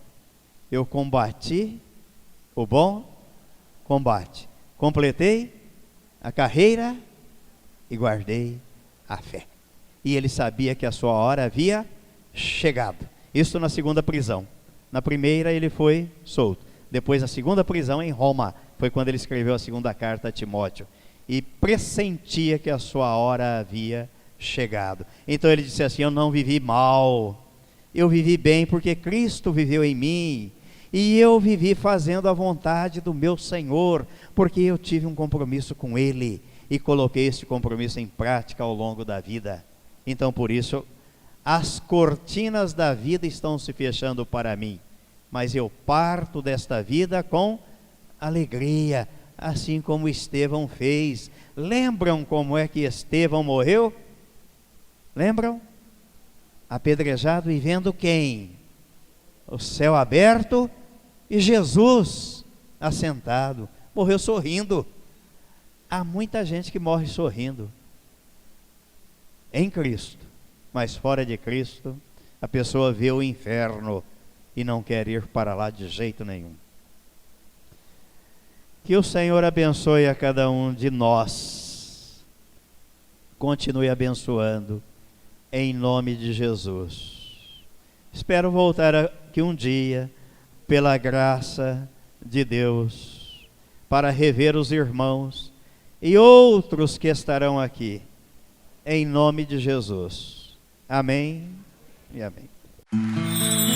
eu combati o bom combate, completei a carreira e guardei a fé. E ele sabia que a sua hora havia chegado. Isso na segunda prisão. Na primeira ele foi solto. Depois a segunda prisão em Roma, foi quando ele escreveu a segunda carta a Timóteo. E pressentia que a sua hora havia chegado. Então ele disse assim: eu não vivi mal, eu vivi bem porque Cristo viveu em mim. E eu vivi fazendo a vontade do meu Senhor, porque eu tive um compromisso com Ele. E coloquei esse compromisso em prática ao longo da vida. Então por isso, as cortinas da vida estão se fechando para mim, mas eu parto desta vida com alegria, assim como Estevão fez. Lembram como é que Estevão morreu? Lembram? Apedrejado e vendo quem? O céu aberto e Jesus assentado. Morreu sorrindo. Há muita gente que morre sorrindo em Cristo, mas fora de Cristo, a pessoa vê o inferno e não quer ir para lá de jeito nenhum. Que o Senhor abençoe a cada um de nós. Continue abençoando, em nome de Jesus. Espero voltar aqui um dia, pela graça de Deus, para rever os irmãos e outros que estarão aqui, em nome de Jesus. Amém e amém.